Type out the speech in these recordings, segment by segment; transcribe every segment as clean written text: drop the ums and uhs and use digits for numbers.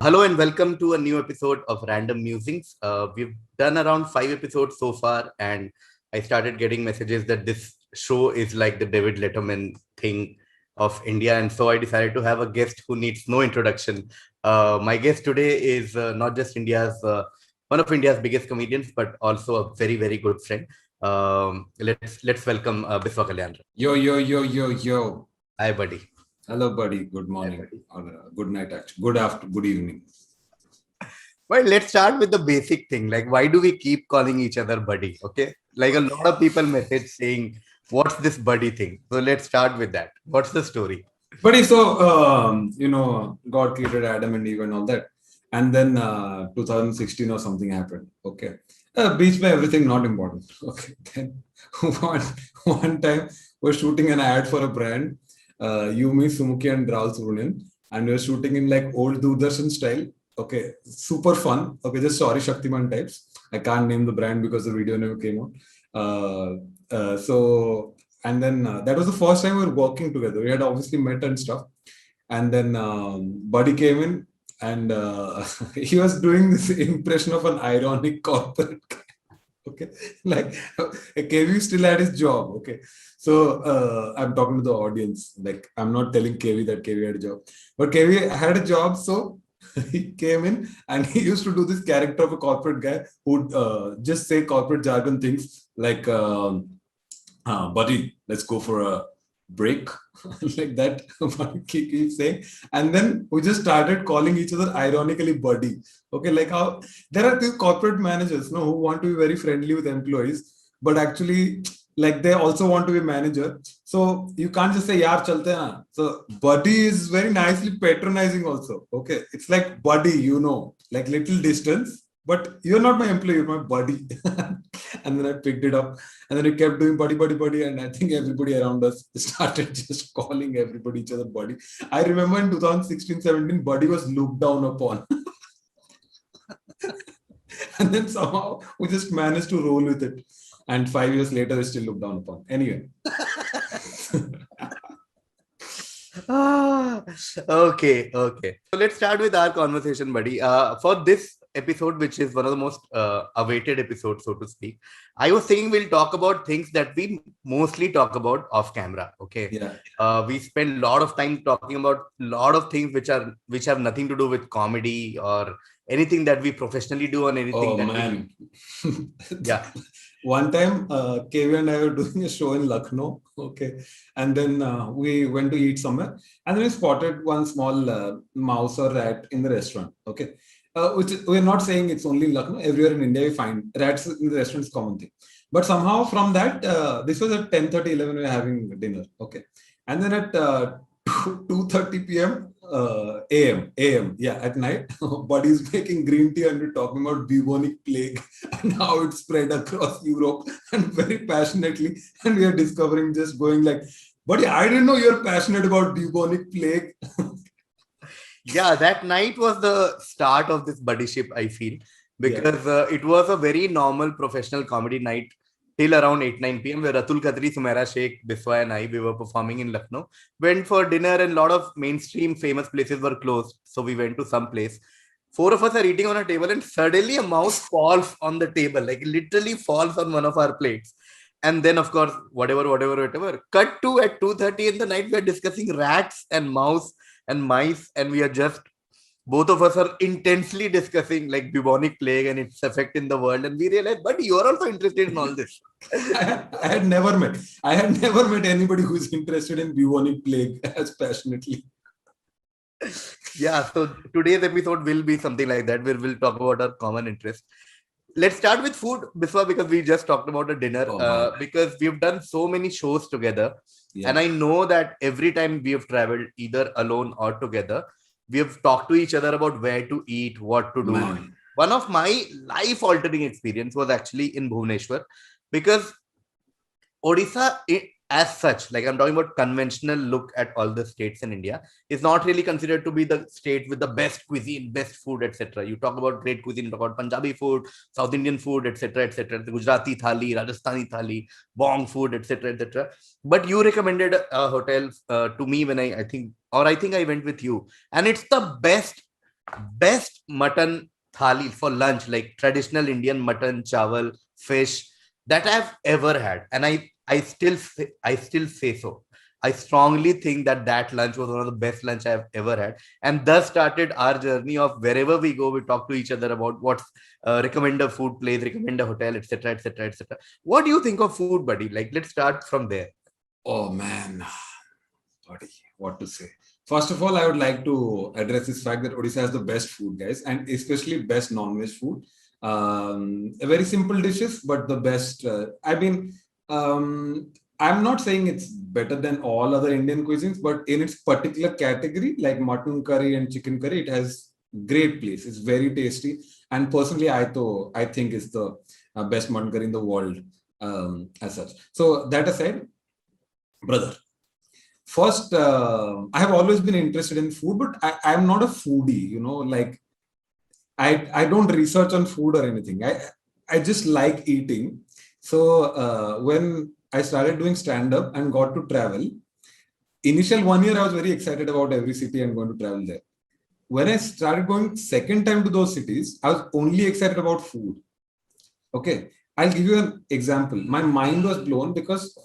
Hello and welcome to a new episode of Random Musings. We've done around 5 episodes so far, and I started getting messages that this show is like the David Letterman thing of India, and so I decided to have a guest who needs no introduction. My guest today is not just one of India's biggest comedians, but also a very good friend. Let's welcome Biswa Kalyan Rath. Yo. Hi, buddy. Hello, buddy. Good morning. Or good night, actually. Good evening. Well, let's start with the basic thing. Like, why do we keep calling each other buddy? Okay. Like, a lot of people message saying, what's this buddy thing? So let's start with that. What's the story? Buddy, so, God created Adam and Eve and all that. And then 2016 or something happened. Okay. Beach by everything, not important. Okay. Then one time, we're shooting an ad for a brand. You, me, Sumuki and Raul Surunin. And we're shooting in like old Doordarshan style. Okay, super fun. Okay, just sorry Shaktiman types. I can't name the brand because the video never came out. And then that was the first time we were working together. We had obviously met and stuff. And then Buddy came in and he was doing this impression of an ironic corporate guy. Okay, like KV still had his job. Okay, so I'm talking to the audience. Like I'm not telling KV that KV had a job, but KV had a job. So he came in and he used to do this character of a corporate guy who would just say corporate jargon things like, buddy, let's go for a break. Like that, keep saying. And then we just started calling each other ironically buddy. Okay, like how there are these corporate managers who want to be very friendly with employees, but actually like they also want to be manager. So you can't just say yaar chalte hain. So buddy is very nicely patronizing also. Okay, it's like buddy, like little distance, but you're not my employee, you're my buddy. And then I picked it up and then we kept doing buddy. And I think everybody around us started just calling everybody each other buddy. I remember in 2016-17, buddy was looked down upon. And then somehow we just managed to roll with it. And 5 years later, we still look down upon. Anyway. Okay. So let's start with our conversation, buddy. For this episode, which is one of the most awaited episodes, so to speak, I was thinking we'll talk about things that we mostly talk about off camera. Okay. Yeah. We spend a lot of time talking about a lot of things which have nothing to do with comedy or anything that we professionally do on anything. Oh, man. Yeah. One time, KV and I were doing a show in Lucknow, okay, and then we went to eat somewhere, and then we spotted one small mouse or rat in the restaurant, okay, which we're not saying it's only in Lucknow, everywhere in India we find rats in the restaurant is common thing, but somehow from that, this was at 10:30, 11 we were having dinner, okay, and then at 2:30 p.m. AM, yeah, at night, Buddy's making green tea and we're talking about bubonic plague and how it spread across Europe and very passionately. And we are discovering just going like, Buddy, I didn't know you're passionate about bubonic plague. Yeah, that night was the start of this buddyship, I feel, because it was a very normal professional comedy night till around 8-9 p.m. where Atul Khatri, Sumaira Sheikh, Biswa and I, we were performing in Lucknow. Went for dinner and a lot of mainstream famous places were closed. So we went to some place. 4 of us are eating on a table and suddenly a mouse falls on the table, like literally falls on one of our plates. And then, of course, whatever. Cut to at 2:30 in the night, we are discussing rats and mouse and mice, and we are just both of us are intensely discussing like bubonic plague and its effect in the world, and we realized, but you're also interested in all this. I had never met anybody who's interested in bubonic plague as passionately. Yeah, so today's episode will be something like that, where we'll talk about our common interest. Let's start with food, Biswa, because we just talked about a dinner, because we've done so many shows together. Yeah. And I know that every time we have traveled, either alone or together, we have talked to each other about where to eat, what to do. Man. One of my life-altering experience was actually in Bhubaneswar, because Odisha, as such, like I'm talking about conventional look at all the states in India, is not really considered to be the state with the best cuisine, best food, etc. You talk about great cuisine, you talk about Punjabi food, South Indian food, etc., etc., the Gujarati thali, Rajasthani thali, bong food, etc., etc. But you recommended a hotel to me when I think, or I think I went with you, and it's the best mutton thali for lunch, like traditional Indian mutton, chawal, fish that I've ever had, and I still say so. I strongly think that that lunch was one of the best lunch I've ever had, and thus started our journey of wherever we go, we talk to each other about what's recommend a food place, recommend a hotel, etc., etc., etc. What do you think of food, buddy? Like, let's start from there. Oh man, buddy, what to say? First of all, I would like to address this fact that Odisha has the best food, guys, and especially best non-veg food. Very simple dishes, but the best. I'm not saying it's better than all other Indian cuisines, but in its particular category, like mutton curry and chicken curry, it has great place. It's very tasty, and personally, I think it's the best mutton curry in the world, as such. So that aside, brother. First, I have always been interested in food, but I'm not a foodie, like I don't research on food or anything. I just like eating. So when I started doing stand-up and got to travel, initial 1 year I was very excited about every city and going to travel there. When I started going second time to those cities, I was only excited about food. Okay. I'll give you an example. My mind was blown because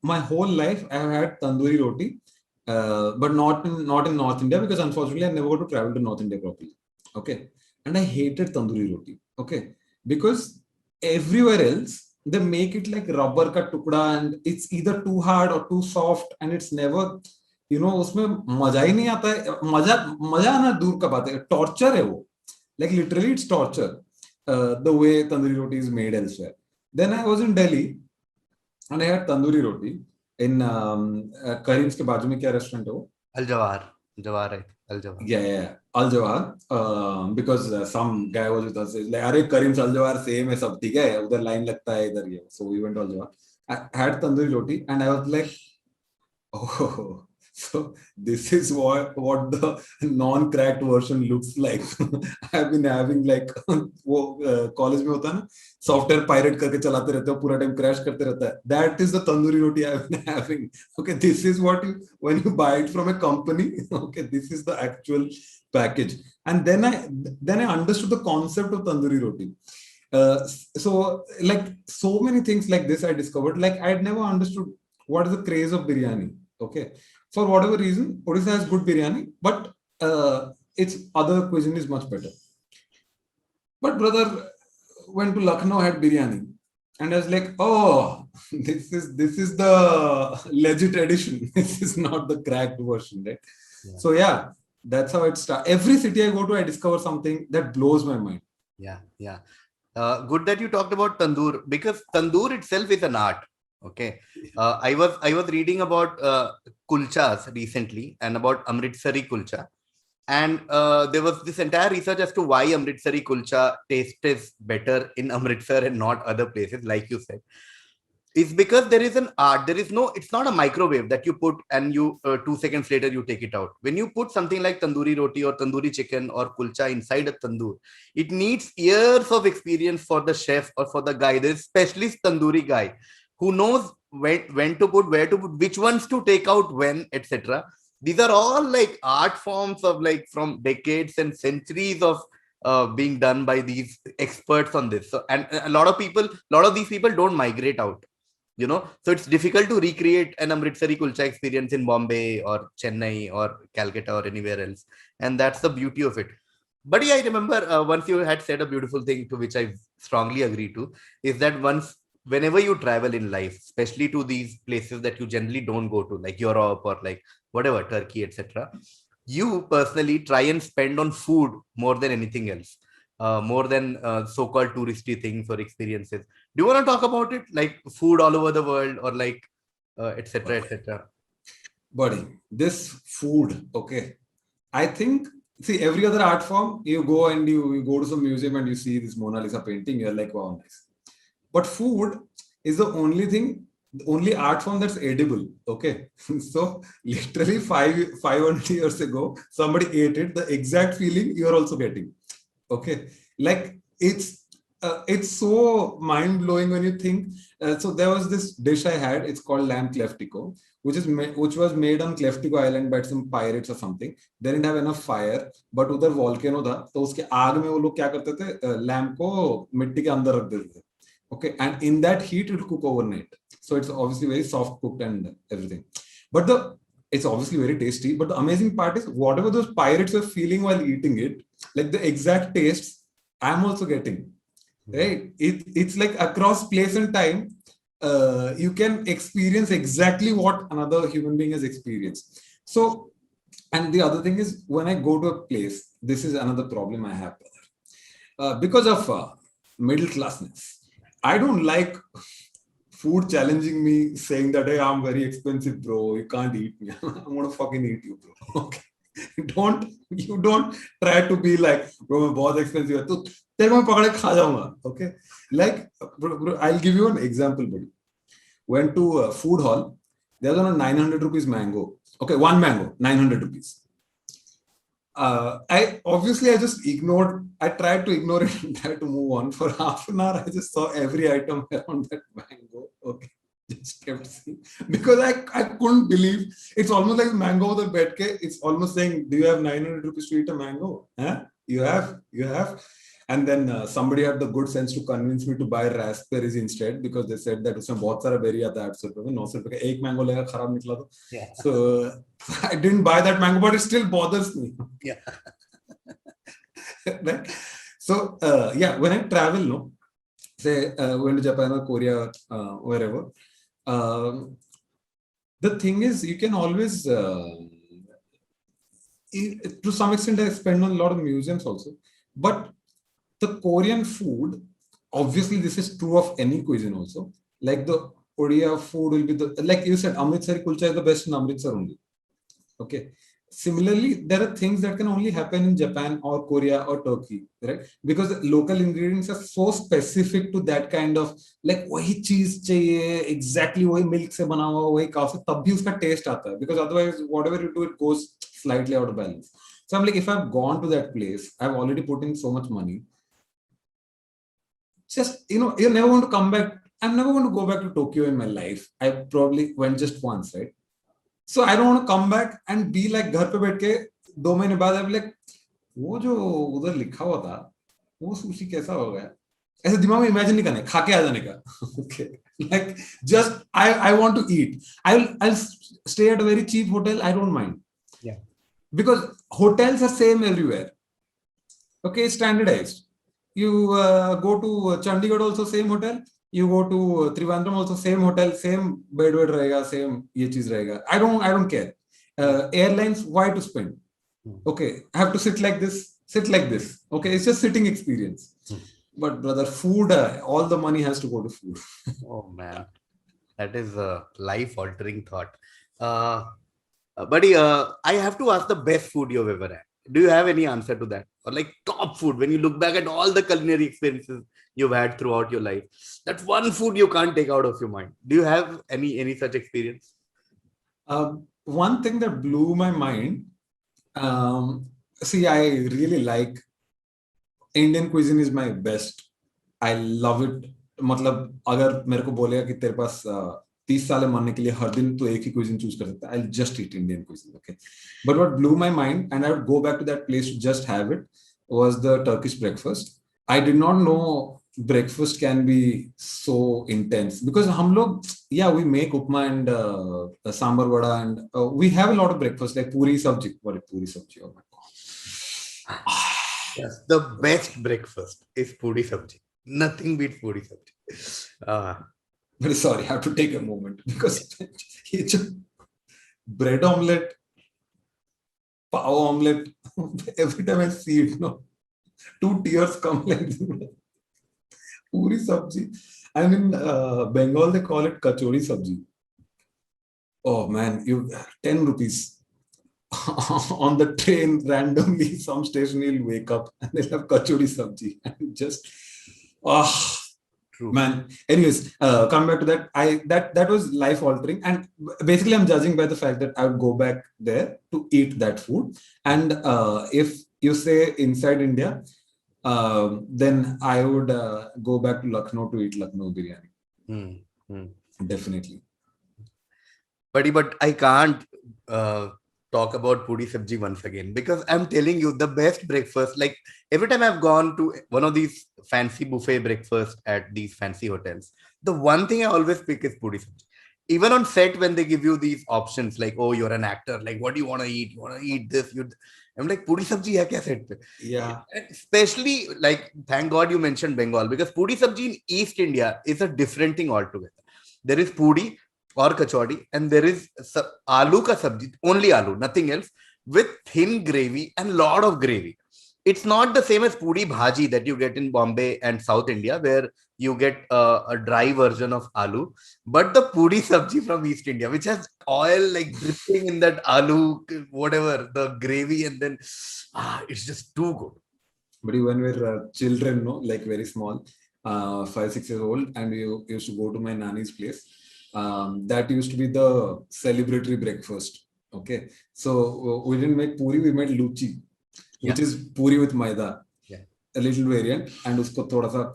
my whole life I have had tandoori roti, but not in North India, because unfortunately I never got to travel to North India properly. Okay, and I hated tandoori roti. Okay, because everywhere else they make it like rubber ka tukda, and it's either too hard or too soft, and it's never, उसमें मजा ही नहीं आता है. मजा आना दूर का बात है, टॉर्चर है वो. Like literally, it's torture. The way tandoori roti is made elsewhere. Then I was in Delhi and I had tandoori roti in Karim's के बाजू में क्या restaurant है वो? Al Jawar, Jawar, right? Al Jawar. Yeah. Al Jawar. Because some guy was with us. Like, अरे Karim's Al Jawar same है सब, ठीक है? उधर line लगता है इधर ये. So we went to Al Jawar. I had tandoori roti and I was like, oh. So this is what the non-cracked version looks like. I've been having like वो college में होता है ना, software pirate करके चलाते रहते हो, पूरा time crash करते रहता है. That is the tandoori roti I've been having. Okay, this is what when you buy it from a company. Okay, this is the actual package. And then I understood the concept of tandoori roti. So like so many things like this I discovered. Like I had never understood what is the craze of biryani. Okay. For whatever reason, Odisha has good biryani, but its other cuisine is much better. But brother went to Lucknow, had biryani, and I was like, oh, this is the legit edition. This is not the cracked version, right? Yeah. So yeah, that's how it starts. Every city I go to, I discover something that blows my mind. Yeah. Good that you talked about tandoor, because tandoor itself is an art. Okay, I was reading about kulchas recently and about Amritsari kulcha, and there was this entire research as to why Amritsari kulcha taste is better in Amritsar and not other places, like you said. It's because there is an art. It's not a microwave that you put and you 2 seconds later you take it out. When you put something like tandoori roti or tandoori chicken or kulcha inside a tandoor, it needs years of experience for the chef or for the guy. There's specialist tandoori guy who knows when to put, where to put, which ones to take out when, etc. These are all like art forms of like from decades and centuries of being done by these experts on this. So, and a lot of these people don't migrate out, so it's difficult to recreate an Amritsari kulcha experience in Bombay or Chennai or Calcutta or anywhere else. And that's the beauty of it. But yeah, I remember once you had said a beautiful thing to which I strongly agree to, is that whenever you travel in life, especially to these places that you generally don't go to, like Europe or like whatever, Turkey, etc., you personally try and spend on food more than anything else, more than so-called touristy things or experiences. Do you want to talk about it, like food all over the world or like etc., etc.? Buddy, this food, okay. I think, see, every other art form, you go and you go to some museum and you see this Mona Lisa painting, you're like, wow, nice. But food is the only thing the only art form that's edible. Okay. So literally 500 years ago, somebody ate it. The exact feeling you're also getting. Okay. Like it's so mind blowing when you think. So there was this dish I had. It's called lamb cleftico, which was made on Cleftico Island by some pirates or something. They didn't have enough fire, but उधर volcano था, तो उसके आग में वो लोग क्या करते थे? Lamb को मिट्टी के अंदर रख देते थे. Okay, and in that heat it will cook overnight. So it's obviously very soft cooked and everything. But it's obviously very tasty. But the amazing part is whatever those pirates were feeling while eating it, like the exact tastes, I'm also getting. Right? It's like across place and time, you can experience exactly what another human being has experienced. So, and the other thing is when I go to a place, this is another problem I have. Because of middle classness, I don't like food challenging me, saying that, hey, I'm very expensive, bro. You can't eat me. I'm gonna fucking eat you, bro. Okay. You don't try to be like, bro, I'm very expensive. Okay. Like, bro, I'll give you an example, buddy. Went to a food hall. There's on a 900 rupees mango. Okay, one mango, 900 rupees. I just ignored. I tried to ignore it and tried to move on. For half an hour, I just saw every item around that mango. Okay, just kept seeing because I couldn't believe it's almost like mango with a bed. It's almost saying, "Do you have 900 rupees to eat a mango? Huh? You have." And then somebody had the good sense to convince me to buy raspberries instead because they said that उसमें बहुत सारा berry आता है 800 रुपए में 900 रुपए का एक mango लेगा खराब निकला तो. So I didn't buy that mango, but it still bothers me. Yeah. Right? So when I travel, no, say went to Japan or Korea, wherever, the thing is you can always, to some extent, I spend on a lot of museums also, but the Korean food, obviously this is true of any cuisine also. Like the Odia food will be like you said, Amritsari kulcha is the best in Amritsar only. Okay. Similarly, there are things that can only happen in Japan or Korea or Turkey, right? Because the local ingredients are so specific to that kind of like wahi cheese chahiye, exactly wahi milk se bana hua, wahi cow se, tab bhi uska taste aata hai. Because otherwise, whatever you do, it goes slightly out of balance. So I'm like, if I've gone to that place, I've already put in so much money. Just, you're never going to come back. I'm never going to go back to Tokyo in my life. I probably went just once, right? So I don't want to come back and be like घर पे बैठ के 2 महीने बाद I'm like वो जो उधर लिखा हुआ था वो सुशी कैसा होगा ऐसे दिमाग में इमेजिन नहीं करना खा के आ जाने का. Okay, like just I want to eat. I'll stay at a very cheap hotel. I don't mind. Yeah, because hotels are same everywhere. Okay, standardized. You go to Chandigarh also same hotel. You go to Trivandrum also same hotel, same bed rahega, same ye cheez rahega. I don't care. Airlines, why to spend? Okay, I have to sit like this. Okay, it's just sitting experience. But brother, food, all the money has to go to food. Oh man, that is a life-altering thought. Buddy, I have to ask the best food you've ever had. Do you have any answer to that? Or like top food, when you look back at all the culinary experiences you've had throughout your life, that one food you can't take out of your mind. Do you have any such experience? One thing that blew my mind, see, I really like Indian cuisine is my best. I love it. मतलब अगर मेरे को बोलेगा कि तेरे पास 30 साल मरने के लिए हर दिन तो एक ही cuisine choose कर सकता है, I'll just eat Indian cuisine. Okay, but what blew my mind, and I would go back to that place to just have it, was the Turkish breakfast. I did not know breakfast can be so intense because हम लोग, we make upma and sambar vada and we have a lot of breakfast like puri sabji. What is puri sabji? Oh my god. Yes, the best breakfast is puri sabji. Nothing beats puri sabji. But sorry, I have to take a moment because bread omelette, pav omelette, every time I see it, 2 tears come like puri sabji. And in Bengal, they call it kachori sabji. Oh man, 10 rupees. On the train, randomly, some station you'll wake up and they'll have kachori sabji. And just, True. Man, anyways, come back to that. That was life altering, and basically, I'm judging by the fact that I would go back there to eat that food. And if you say inside India, then I would go back to Lucknow to eat Lucknow biryani. Definitely. But I can't talk about puri sabji once again, because I'm telling you, the best breakfast, like every time I've gone to one of these fancy buffet breakfast at these fancy hotels, the one thing I always pick is puri sabji. Even on set, when they give you these options, like, oh, you're an actor, like, what do you want to eat? You want to eat this? I'm like, puri sabji hai kya set pe? Yeah. Especially, like, thank God you mentioned Bengal, because puri sabji in East India is a different thing altogether. There is puri or kachori, and there is aloo ka sabji, only aloo, nothing else, with thin gravy and lot of gravy. It's not the same as puri bhaji that you get in Bombay and South India, where you get a dry version of aloo, but the puri sabji from East India, which has oil like dripping in that aloo, whatever, the gravy, and then it's just too good. But when we were children, no, like very small, 5-6 years old, and we used to go to my nanny's place. That used to be the celebratory breakfast. Okay, so we didn't make puri, we made luchi, which is puri with maida. Yeah. A little variant, and usko thoda sa.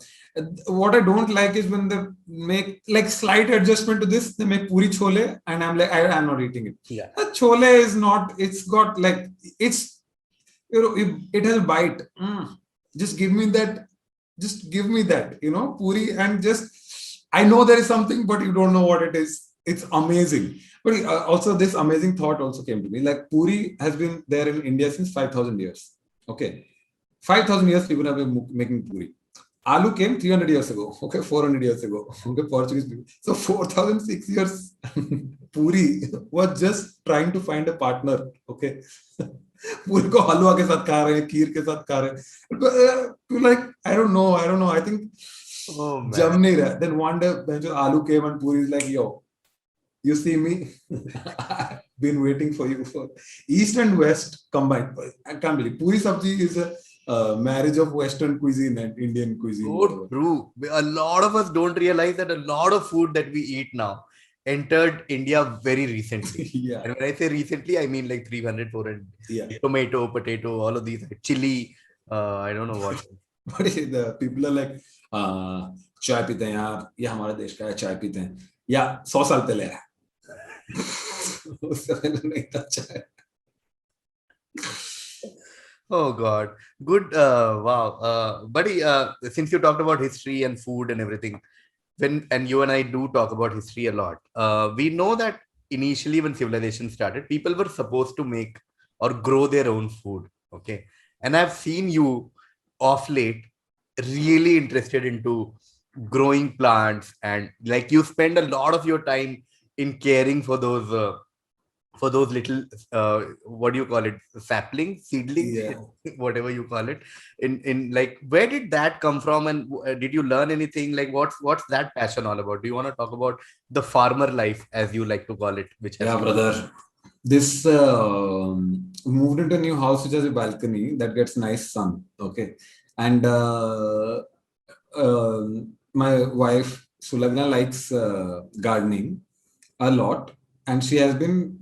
What I don't like is when they make like slight adjustment to this. They make puri chole, and I'm like, I'm not eating it. Yeah. Chole is not. It's got like it's, you know, it has a bite. Just give me that. Just give me that. You know, puri, and just I know there is something, but you don't know what it is. It's amazing. But also this amazing thought also came to me. Like puri has been there in India since 5,000 years. Okay. 5,000 years people have been making puri. Aloo came 300 years ago. Okay. 400 years ago. Okay. Portuguese people. So 4,006 years puri was just trying to find a partner. Okay. पूरी को हलवा के साथ खा रहे हैं, खीर के साथ खा रहे हैं. Like I don't know. I think जम नहीं रहा. Then one day aloo came and puri is like, yo, you see me? I've been waiting for you for East and West combined. I can't believe puri sabji is a marriage of Western cuisine and Indian cuisine. So true. A lot of us don't realize that a lot of food that we eat now entered India very recently. Yeah. And when I say recently, I mean like 300, 400. Yeah. Tomato, potato, all of these. Chili, I don't know what. But the people are like, चाय पीते हैं यार, ये हमारे देश का है, चाय पीते हैं. या 100 साल पहले है. उस समय नहीं था चाय. Oh God, good. Wow, buddy. Since you talked about history and food and everything, and you and I do talk about history a lot. We know that initially when civilization started, people were supposed to make or grow their own food. Okay, and I've seen you of late really interested into growing plants, and like you spend a lot of your time in caring for those little what do you call it, saplings, seedlings, Yeah. whatever you call it, in like, where did that come from, and did you learn anything? Like what's that passion all about? Do you want to talk about the farmer life, as you like to call it, which has brother, this moved into a new house which has a balcony that gets nice sun. Okay, and my wife Sulagna likes gardening a lot, and she has been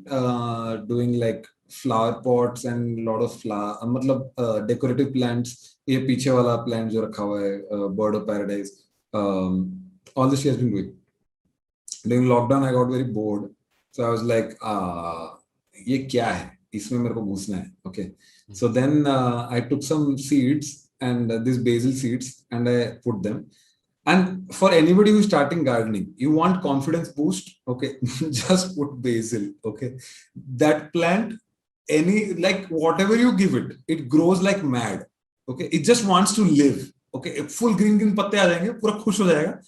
doing like flower pots and a lot of decorative plants. ये पीछे वाला plant जो रखा हुआ है, bird of paradise. All this she has been doing. During lockdown, I got very bored, so I was like, ये क्या है? इसमें मेरे को घुसना है. Okay, so then I took some seeds and these basil seeds and I put them. And for anybody who's starting gardening, you want confidence boost. Okay, just put basil. Okay, that plant, like whatever you give it, it grows like mad. Okay, it just wants to live. Okay, full green पत्ते आ जाएंगे, पूरा खुश हो जाएगा.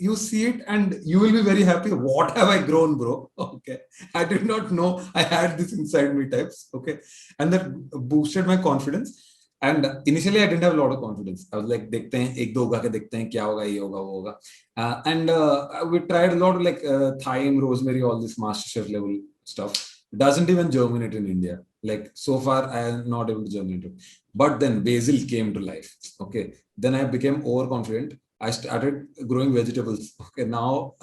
You see it and you will be very happy. What have I grown, bro? Okay, I did not know I had this inside me types. Okay, and that boosted my confidence. And initially, I didn't have a lot of confidence. I was like, देखते हैं, एक दो उगा के देखते हैं, क्या होगा, ये होगा, वो होगा. And we tried a lot of like thyme, rosemary, all this MasterChef level stuff. Doesn't even germinate in India. Like so far, I am not able to germinate it. But then basil came to life. Okay. Then I became overconfident. I started growing vegetables. Okay, now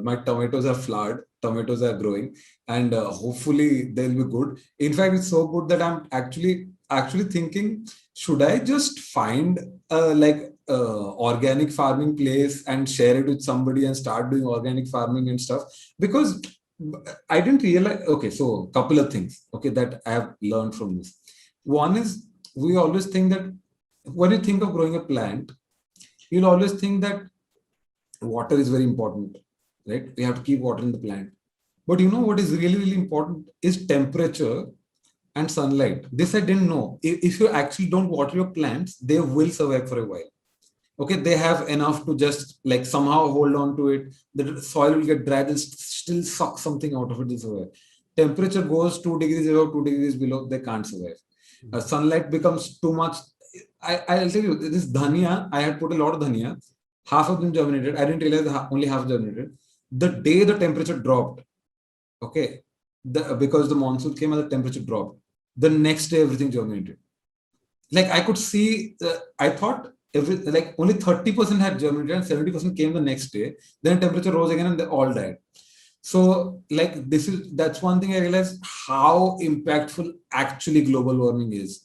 my tomatoes are flowered, tomatoes are growing, and hopefully they'll be good. In fact, it's so good that I'm actually thinking, should I just find organic farming place and share it with somebody and start doing organic farming and stuff? Because I didn't realize. Okay, so a couple of things. Okay, that I have learned from this. One is, we always think that when you think of growing a plant, you'll always think that water is very important, right? We have to keep water in the plant. But you know what is really, really important is temperature and sunlight. This I didn't know. If you actually don't water your plants, they will survive for a while. Okay, they have enough to just like somehow hold on to it. The soil will get dry, they'll still suck something out of it to survive. Temperature goes 2 degrees above, 2 degrees below, they can't survive. Sunlight becomes too much. I'll tell you, this dhania, I had put a lot of dhania. Half of them germinated. I didn't realize only half germinated. The day the temperature dropped, okay, because the monsoon came and the temperature dropped, the next day everything germinated. Like I could see, I thought like only 30% had germinated and 70% came the next day. Then temperature rose again and they all died. So like that's one thing I realized, how impactful actually global warming is.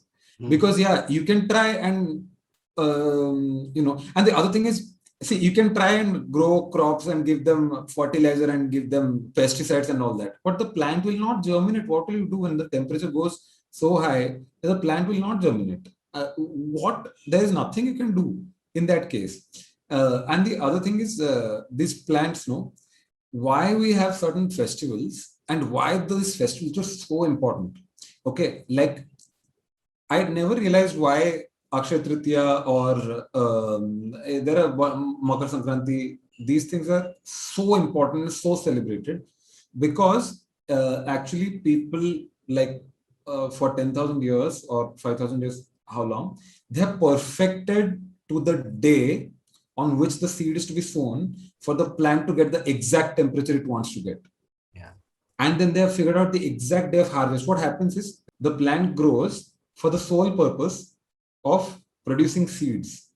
Because yeah, you can try and and the other thing is, see, you can try and grow crops and give them fertilizer and give them pesticides and all that, but the plant will not germinate. What will you do when the temperature goes so high? The plant will not germinate. There is nothing you can do in that case. And the other thing is, these plants, no, why we have certain festivals and why these festivals are so important. Okay, like I never realized why Akshay Tritiya or there are Makar Sankranti. These things are so important, so celebrated, because actually people like for 10,000 years or 5,000 years, how long, they have perfected to the day on which the seed is to be sown for the plant to get the exact temperature it wants to get. Yeah. And then they have figured out the exact day of harvest. What happens is the plant grows for the sole purpose of producing seeds.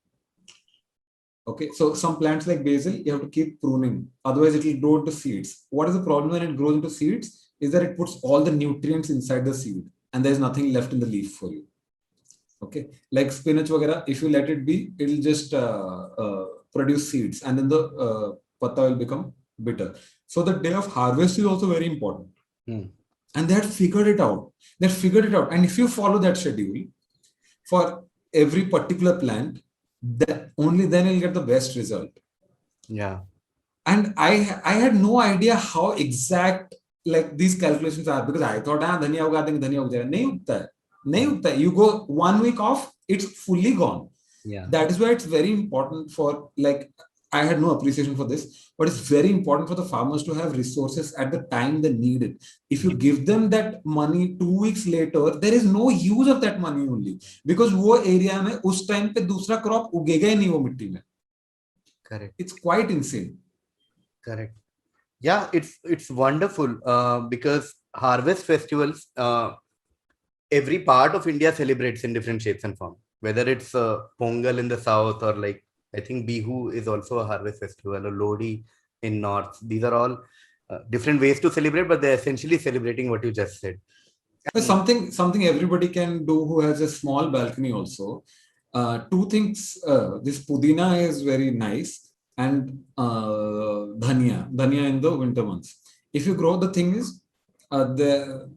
Okay, so some plants like basil, you have to keep pruning, otherwise it will grow into seeds. What is the problem when it grows into seeds? Is that it puts all the nutrients inside the seed and there's nothing left in the leaf for you. Okay, like spinach, vagara, if you let it be, it will just produce seeds and then the patta will become bitter. So the day of harvest is also very important. And they had figured it out. They had figured it out. And if you follow that schedule for every particular plant, that only then you'll get the best result. Yeah. And I had no idea how exact like these calculations are, because I thought, dhania uga denge, dhania uga jayega. Nahi ugta hai. You go 1 week off, it's fully gone. Yeah. That is why it's very important for, like, I had no appreciation for this, but it's very important for the farmers to have resources at the time they need it. If you give them that money 2 weeks later, there is no use of that money only, because वो area में उस time पे दूसरा crop उगेगा ही नहीं वो मिट्टी में. Correct. It's quite insane. Correct. Yeah, it's wonderful because harvest festivals, every part of India celebrates in different shapes and forms. Whether it's Pongal in the south, or like I think Bihu is also a harvest festival, or Lodi in north. These are all different ways to celebrate, but they're essentially celebrating what you just said. Something everybody can do who has a small balcony also. Two things. This pudina is very nice, and dhania in the winter months. If you grow, the thing is,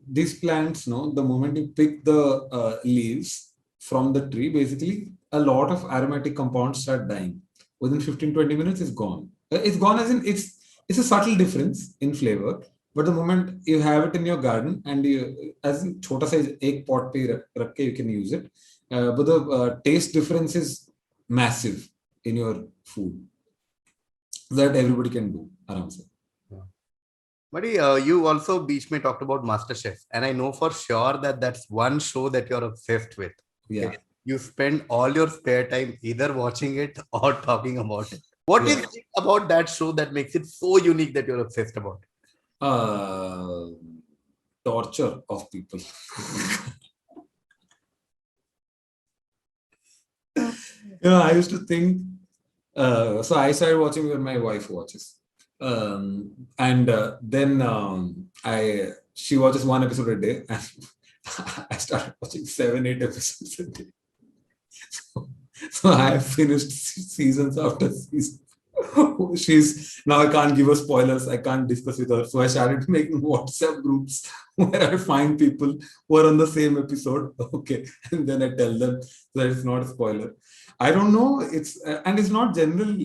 these plants, no, the moment you pick the leaves from the tree, basically a lot of aromatic compounds start dying. Within 15-20 minutes, it's gone. It's gone as in it's a subtle difference in flavor. But the moment you have it in your garden and you, as in chota size egg pot pe rakh ke you can use it, but the taste difference is massive in your food that everybody can do around. Buddy, you also beach me talked about MasterChef, and I know for sure that that's one show that you're obsessed with. Yeah. You spend all your spare time either watching it or talking about it. What is it about that show that makes it so unique that you're obsessed about it? Torture of people. I used to think So I started watching when my wife watches. And then she watches one episode a day, and I started watching 7-8 episodes a day. So I have finished seasons after season. She's now, I can't give her spoilers. I can't discuss with her. So I started making WhatsApp groups where I find people who are on the same episode. Okay, and then I tell them that it's not a spoiler. I don't know. And it's not general.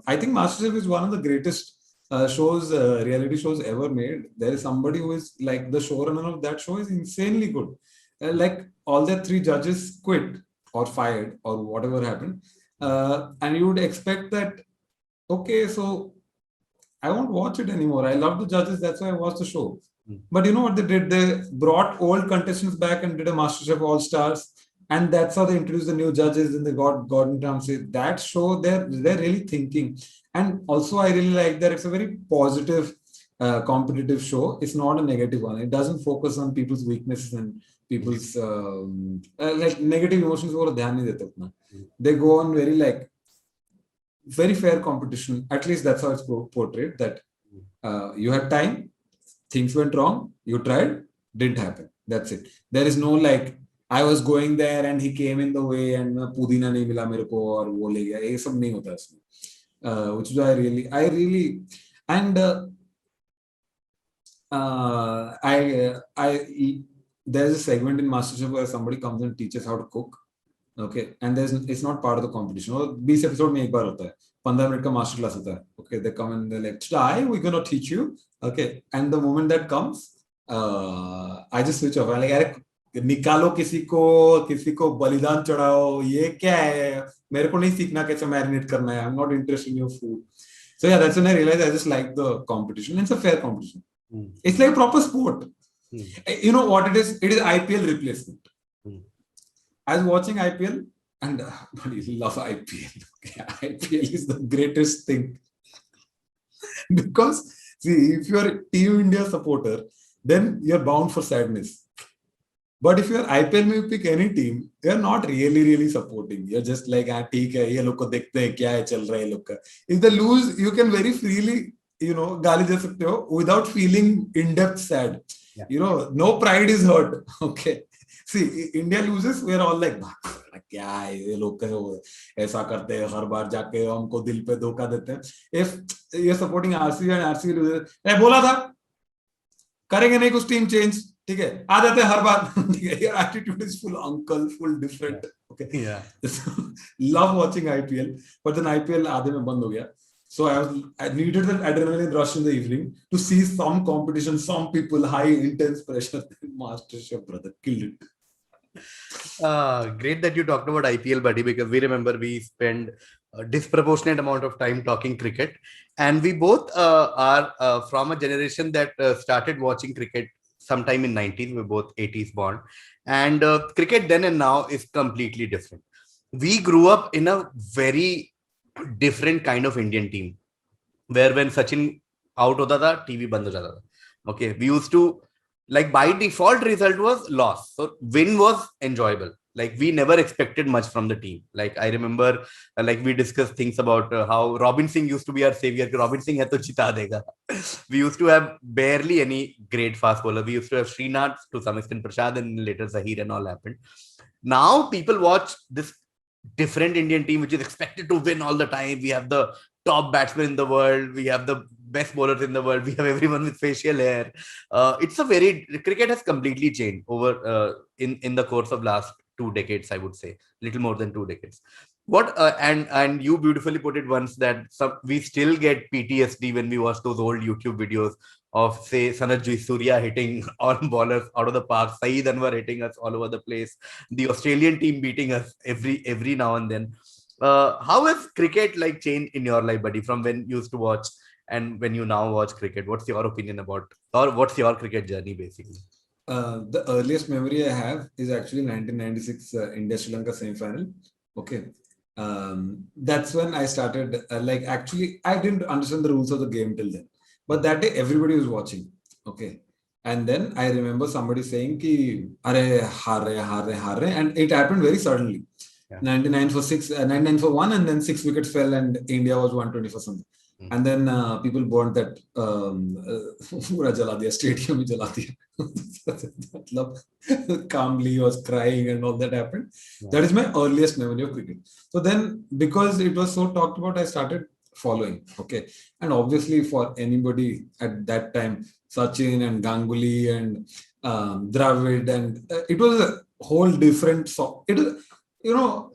I think MasterChef is one of the greatest reality shows ever made. There is somebody who is like the showrunner of that show is insanely good. Like all the 3 judges quit or fired or whatever happened, and you would expect that. Okay, so I won't watch it anymore. I love the judges. That's why I watched the show. But you know what they did? They brought old contestants back and did a MasterChef All Stars, and that's how they introduced the new judges. And they got Gordon Ramsay. That show, they're really thinking. And also, I really like that it's a very positive, competitive show. It's not a negative one. It doesn't focus on people's weaknesses and people's like negative emotions. Or they go on very fair competition. At least that's how it's portrayed. That you had time, things went wrong, you tried, didn't happen. That's it. There is no like I was going there and he came in the way and pudina nahi mila mere ko aur wo le gaya. ये सब नहीं होता इसमें. Which is why I really and I there's a segment in MasterChef where somebody comes and teaches how to cook. Okay, and it's not part of the competition. और 20 episode में एक बार होता है, 15 minute का master class होता है. Okay, they come and they're like, today we're gonna teach you. Okay, and the moment that comes, I just switch off. I'm like, अरे निकालो किसी को बलिदान चढ़ाओ, ये क्या है? मेरे को नहीं सीखना कैसे marinate करना है. I'm not interested in your food. So yeah, that's when I realized I just like the competition. It's a fair competition. It's like a proper sport. You know what it is? It is IPL replacement. I was watching IPL and I love IPL. IPL is the greatest thing. Because, see, if you're a Team India supporter, then you're bound for sadness. But if you're IPL, you pick any team, you're not really supporting. You're just like, ठीक है, ये लोग को देखते हैं क्या है चल रहा है ये लोग का. If they lose, you can very freely, गाली दे सकते हो without feeling in-depth sad. Yeah. No pride is hurt. Okay. See, India loses, we're all like, क्या है ये लोग ऐसा करते हैं हर बार जाके हमको दिल पे धोखा देते हैं. If you're supporting RCB and RCB loses, मैं बोला था करेंगे नहीं कुछ टीम चेंज, ठीक है, आ जाते हैं हर बार, ठीक है. Your attitude is full uncle, full different. Okay. Yeah. Love watching IPL, but then IPL आधे में बंद हो गया. So I needed that adrenaline rush in the evening to see some competition, some people, high intense pressure. MasterChef, brother, killed it. Great that you talked about IPL, buddy, because we remember we spend a disproportionate amount of time talking cricket, and we both are from a generation that started watching cricket sometime in 90s. We're both 80s born, and cricket then and now is completely different. We grew up in a very different kind of Indian team, where when Sachin out hota tha, TV band ho jata tha. Okay, we used to, like, by default result was loss, so win was enjoyable. Like, we never expected much from the team. Like, I remember, like, we discussed things about how Robin Singh used to be our savior. Robin Singh hai to chita dega. We used to have barely any great fast bowler. We used to have Srinath, to some extent Prashad, and later Zahir and all happened. Now people watch this different Indian team, which is expected to win all the time. We have the top batsmen in the world. We have the best bowlers in the world. We have everyone with facial hair. Cricket has completely changed over in the course of last 2 decades, I would say, little more than 2 decades. And you beautifully put it once that we still get PTSD when we watch those old YouTube videos of, say, Sanat Surya hitting all ballers out of the park, Saeed Anwar hitting us all over the place, the Australian team beating us every now and then. How has cricket like changed in your life, buddy, from when you used to watch and when you now watch cricket? What's your opinion about, or what's your cricket journey basically? The earliest memory I have is actually 1996 India-Sri Lanka semi-final. Okay. That's when I started, actually, I didn't understand the rules of the game till then. But that day, everybody was watching. Okay. And then I remember somebody saying, ki, Are, har re, and it happened very suddenly. Yeah. 99 for 6, 99 for 1, and then 6 wickets fell, and India was 120 for something. And then people burned that पूरा जला दिया, stadium ही जला दिया. मतलब calmly was crying and all that happened. Yeah. That is my earliest memory of cricket. So then, because it was so talked about, I started following. Okay, and obviously for anybody at that time, Sachin and Ganguly and Dravid, and it was a whole different song. It was, you know,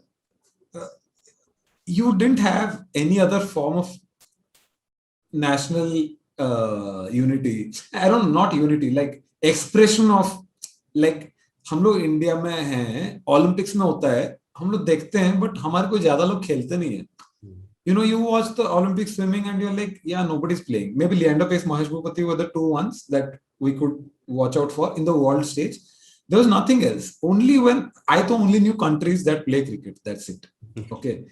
you didn't have any other form of national unity. I don't know, not unity, like expression of, like हम लोग India में हैं, Olympics में होता है, हम लोग देखते हैं, बट हमारे कोई ज्यादा लोग खेलते नहीं है. You know, you watch the Olympic swimming and you're like, yeah, nobody's playing. Maybe Leander Pace, Mahesh Bhupati were the two ones that we could watch out for in the world stage. There was nothing else. Only when I only knew countries that play cricket. That's it. Okay.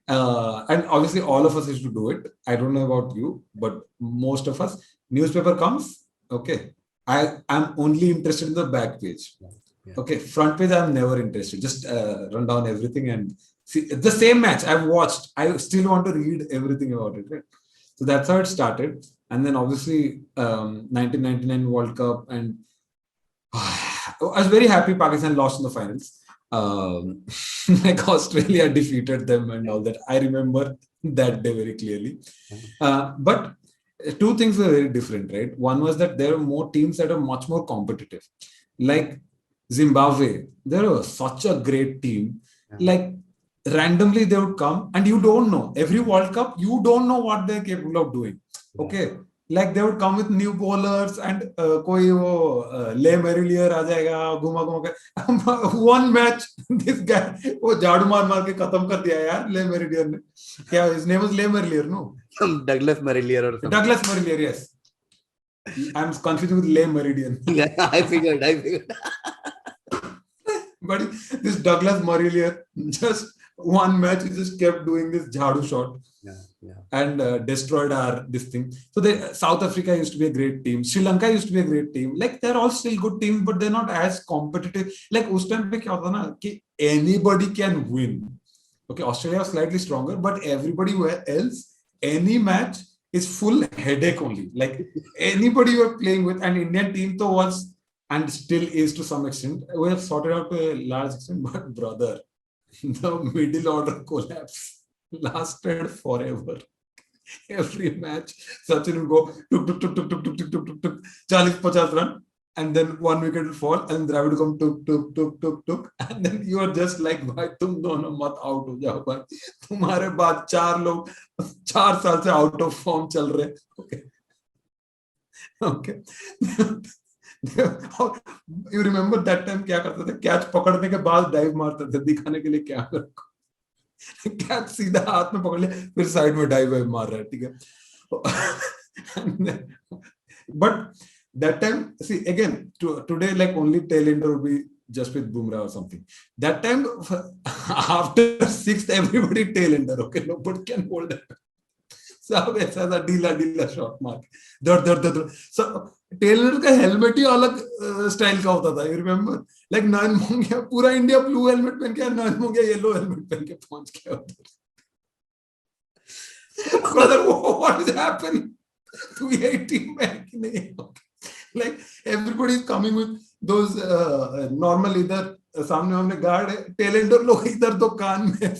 And obviously all of us used to do it. I don't know about you, but most of us, newspaper comes, okay, I'm only interested in the back page. Yeah. Okay, front page I'm never interested. Just run down everything and see the same match I've watched. I still want to read everything about it. Right? So that's how it started. And then obviously 1999 World Cup, and I was very happy Pakistan lost in the finals. Like Australia defeated them and all that. I remember that day very clearly. But two things were very different, right? One was that there were more teams that are much more competitive. Like Zimbabwe, they were such a great team. Like randomly they would come, and you don't know. Every World Cup, you don't know what they're capable of doing. Okay. Like they would come with new bowlers and कोई वो ले मेरिलियर आ जाएगा घुमा घुमा के. One match this guy वो झाड़ू मार मार के खत्म कर दिया यार ले मेरिलियर ने. क्या his name was ले मेरिलियर, no? Some Douglas Marillier or something. Douglas Marillier, yes. I'm confused with Le Meridian. Yeah, I figured. But this Douglas Marillier, just one match, he just kept doing this jhadu shot. And destroyed this thing. So South Africa used to be a great team. Sri Lanka used to be a great team. Like they're all still good teams, but they're not as competitive. Like उस time पे क्या होता ना कि anybody can win. Okay, Australia was slightly stronger, but everybody else, any match is full headache only. Like anybody you are playing with, and Indian team though was and still is to some extent. We have sorted out to a large extent, but brother, the middle order collapse lasted forever. Every match, Sachin will go tuk tuk tuk tuk tuk tuk tuk tuk tuk 40-50 run, and then one wicket will fall, and Dravid will come tuk tuk tuk tuk tuk, and then you are just like, भाई तुम दोनों मत out हो जाओ भाई, तुम्हारे बाद 4 लोग 4 साल से out of form चल रहे. Okay. You remember that time क्या करते थे? कैच पकड़ने के बाद डाइव मारते थे दिखाने के लिए क्या करो. कैच सीधा हाथ में पकड़ ले, फिर साइड में डाइव मार रहा है, ठीक है. But that time, see again, today like only tailender would be Jasprit Bumrah or something. That time, after 6th, everybody tailender. Okay, nobody can hold it. सब ऐसा था ढीला शॉट मार दर. So टेलर का हेलमेट ही अलग स्टाइल का होता था. यू रिमेम्बर लाइक नयन मोंगिया पूरा इंडिया ब्लू हेलमेट पहन के, नयन मोंगिया येलो हेलमेट पहन के पहुंच गया उधर. Brother, what is happening? तू यही टीम में है कि नहीं? Like everybody is coming with those normal, इधर सामने हमने गार्ड है, टेलेंडर लोग इधर तो कान में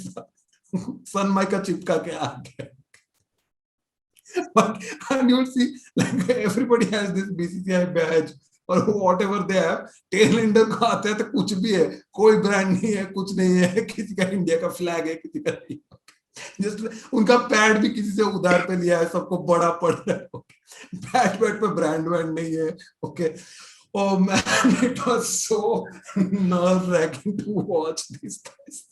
सनमाइका चिपका के आ गया. But and you'll see like everybody has this BCCI badge or whatever they have. Tailender को आते हैं तो कुछ भी है, कोई ब्रांड नहीं है, कुछ नहीं है, किसी का इंडिया का फ्लैग है, किसी का नहीं. जस्ट उनका पैड भी किसी से उधार पे लिया है, सबको बड़ा पड़ रहा है. बैट पे ब्रांड नहीं है. Okay. Oh man, it was so nerve-wracking to watch these guys.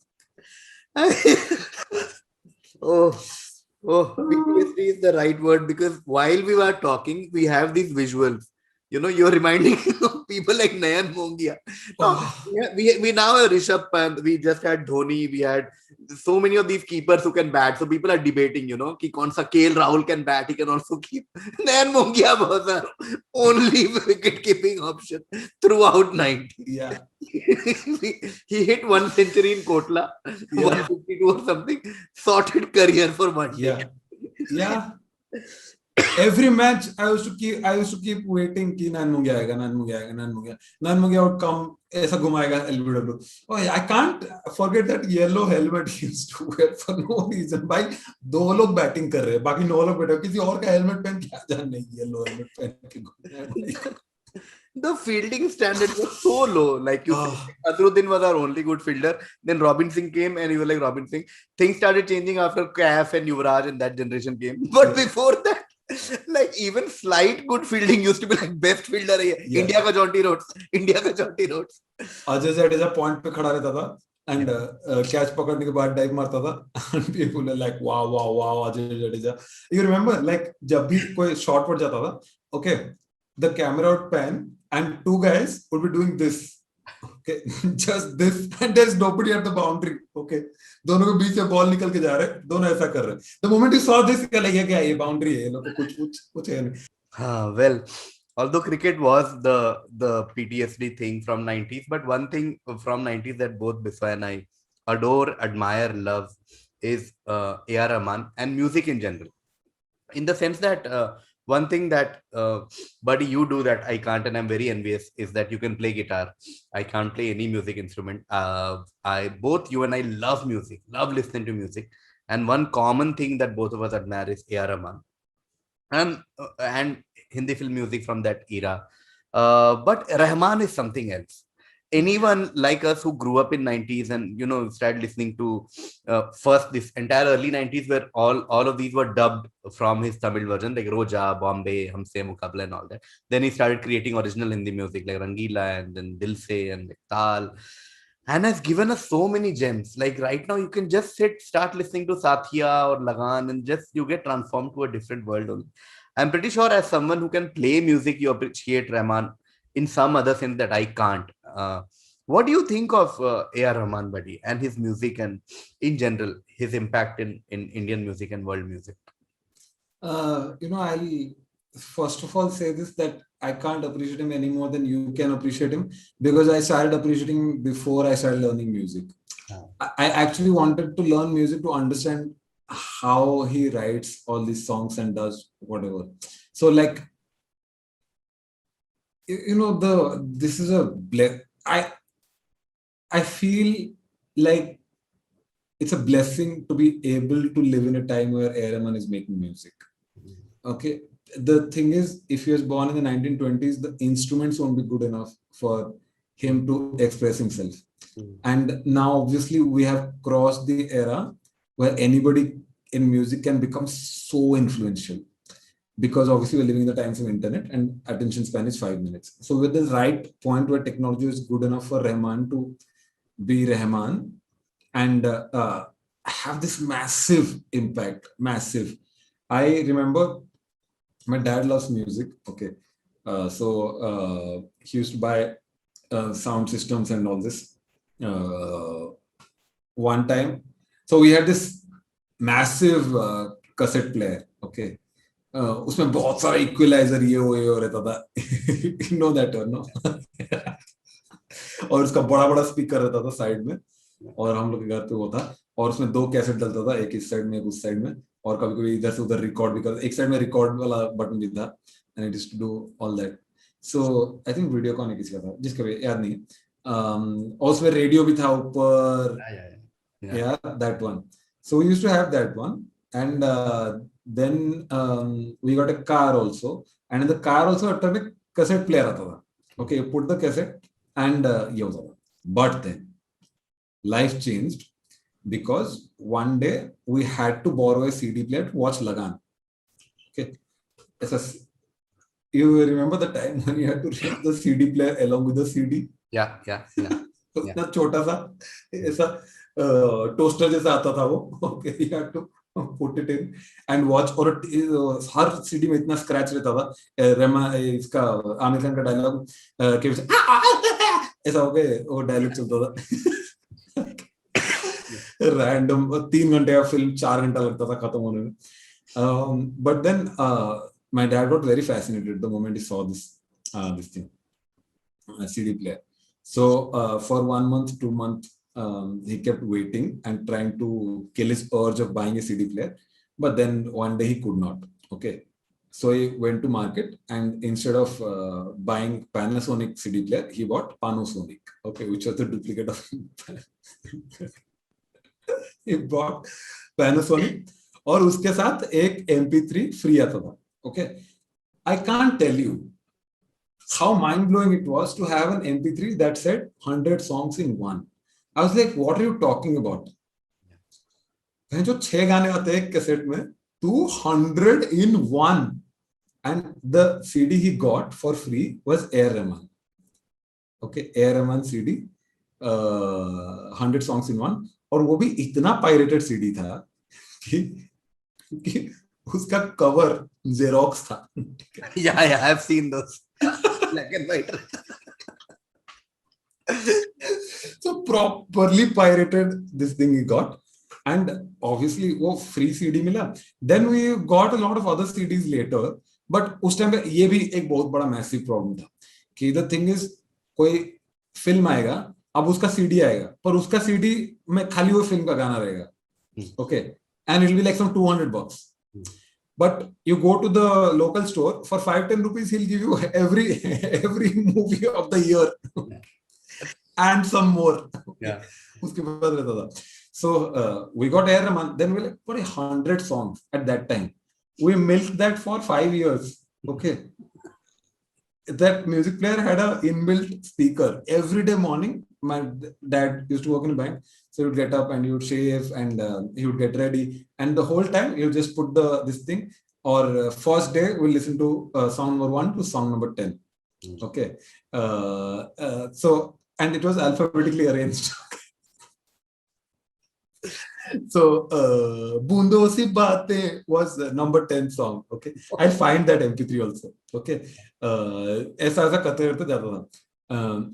PTSD is the right word, because while we were talking, we have these visuals. you're reminding of people like Nayan Mongia. No, Oh, we now have Rishabh Pant. We just had Dhoni. We had so many of these keepers who can bat. So people are debating, कि कौन सा KL Rahul can bat. He can also keep. Nayan Mongia was our only wicket keeping option throughout 90. yeah, He hit 1 century in Kotla, yeah, 152 or something. Sorted career for one day. yeah, yeah. Every match, I used to keep waiting कि नान मुंगिया आएगा, नान मुंगिया would come, ऐसा घुमाएगा LBW. Oh, I can't forget that yellow helmet he used to wear for no reason. भाई 2 लोग batting कर रहे हैं, बाकी 9 लोग बैठे, किसी और का हेलमेट पहन क्या जान नहीं, येलो हेलमेट पहन के घूमना है. The fielding standard was so low. Like you said, Oh, Azharuddin was our only good fielder. Then Robin Singh came, and you were like Robin Singh. Things started changing after Kaif and Yuvraj and that generation came. But before that, like even slight good fielding used to be like best fielder है yeah. India का Jonty Rhodes, India का Jonty Rhodes. Ajay Jadeja point पे खड़ा रहता था and catch पकड़ने के बाद डाइव मारता था and people are like wow wow wow Ajay Jadeja. You remember like जब भी कोई शॉट पड़ जाता था, okay, the camera would pan and 2 guys would be doing this, okay, just this, and there's nobody at the boundary, okay, दोनों के बीच से ball निकल के जा रहे हैं, दोनों ऐसा कर रहे हैं. The moment you saw this, क्या लगे क्या ये बाउंड्री है, ये लोग कुछ है नहीं. Well, although cricket was the PTSD thing from 90s, but one thing from 90s that both Biswa and I adore, admire, love is AR Rahman and music in general. In the sense that one thing that buddy you do that I can't, and I'm very envious, is that you can play guitar. I can't play any music instrument. Both you and I love music, love listening to music, and one common thing that both of us admire is AR Rahman and Hindi film music from that era. But Rahman is something else. Anyone like us who grew up in 90s and started listening to first this entire early 90s where all of these were dubbed from his Tamil version, like Roja, Bombay, Humse Mukabla and all that. Then he started creating original Hindi music like Rangila and then Dil Se and like Tal, and has given us so many gems. Like right now you can just start listening to Sathiya or Lagan and just you get transformed to a different world only. I'm pretty sure as someone who can play music, you appreciate Rahman in some other sense that I can't. What do you think of A.R. Rahman, buddy, and his music and in general, his impact in Indian music and world music? I'll first of all say this, that I can't appreciate him any more than you can appreciate him, because I started appreciating him before I started learning music. I actually wanted to learn music to understand how he writes all these songs and does whatever. So like, this is I feel like it's a blessing to be able to live in a time where A. Rahman is making music. Okay. The thing is, if he was born in the 1920s, the instruments won't be good enough for him to express himself. And now, obviously, we have crossed the era where anybody in music can become so influential, because obviously we're living in the times of internet and attention span is 5 minutes. So with the right point where technology is good enough for Rahman to be Rahman and have this massive impact, massive. I remember my dad loves music. Okay. So he used to buy sound systems and all this. One time, so we had this massive cassette player. Okay. उसमें बहुत सारा equaliser ये हो रहता था. Know that और no. और उसका बड़ा बड़ा स्पीकर रहता था साइड में, और हम लोग के घर पे वो था, और उसमें 2 कैसेट डलता था, एक इस साइड में एक उस साइड में, और कभी कभी इधर से उधर रिकॉर्ड भी कर, एक साइड में रिकॉर्ड वाला बटन भी था, and it is to do all that. So I think Videocon किसी का था, जिसका भी याद नहीं. और उसमें रेडियो भी था ऊपर. Yeah, that one. So we used to have that one, and then we got a car also, and in the car also a cassette player आता था. Okay, you put the cassette and ये होता था. But then life changed, because one day we had to borrow a CD player to watch Lagan. Okay, you remember the time when you had to read the CD player along with the CD? Yeah. इतना छोटा सा ऐसा toaster जैसा आता था वो. Okay, you had to put it in and watch. और हर CD में इतना स्क्रैच रहता था. इसका आमिर खान का डायलॉग कि ऐसा हो गए वो डायलॉग चलता था. रैंडम 3 घंटे का फिल्म 4 घंटा लगता था खत्म होने में. But then my dad got very fascinated the moment he saw this thing, CD player. So for 1 month, 2 months, he kept waiting and trying to kill his urge of buying a CD player. But then one day he could not. Okay. So he went to market and instead of buying Panasonic CD player, he bought Panasonic. Okay, which was the duplicate of he bought Panasonic. और उसके साथ एक MP3 free आता था. Okay, I can't tell you how mind blowing it was to have an MP3 that said 100 songs in one. I was like, what are you talking about? जो 6 गाने आते हैं एक कैसेट में, 200 in one. And the CD he got for free was R Rahman. Okay, R Rahman CD, 100 songs in one. और वो भी इतना pirated CD था कि उसका कवर जेरोक्स था. Yeah, I have seen those black and white. So properly pirated this thing he got, and obviously वो free CD मिला. Then we got a lot of other CDs later, but उस time पे ये भी एक बहुत बड़ा massive problem था कि the thing is कोई फिल्म आएगा, अब उसका CD आएगा, पर उसका CD में खाली वो फिल्म का गाना रहेगा. Okay. And it'll be like some $200. But you go to the local store for 5-10 rupees, he'll give you every movie of the year and some more. Yeah. So we got R Rahman. Then we like, what 100 songs at that time. We milked that for 5 years. Okay. That music player had a inbuilt speaker. Every day morning, my dad used to work in a bank. So he would get up and he would shave and he would get ready. And the whole time he would just put this thing. Or first day we'll listen to song number 1 to song number 10. Okay. So, and it was alphabetically arranged. So Boondo Si Baatein was number 10 song. Okay. I'll find that MP3 also. Okay. ऐसा करते करते जाता था.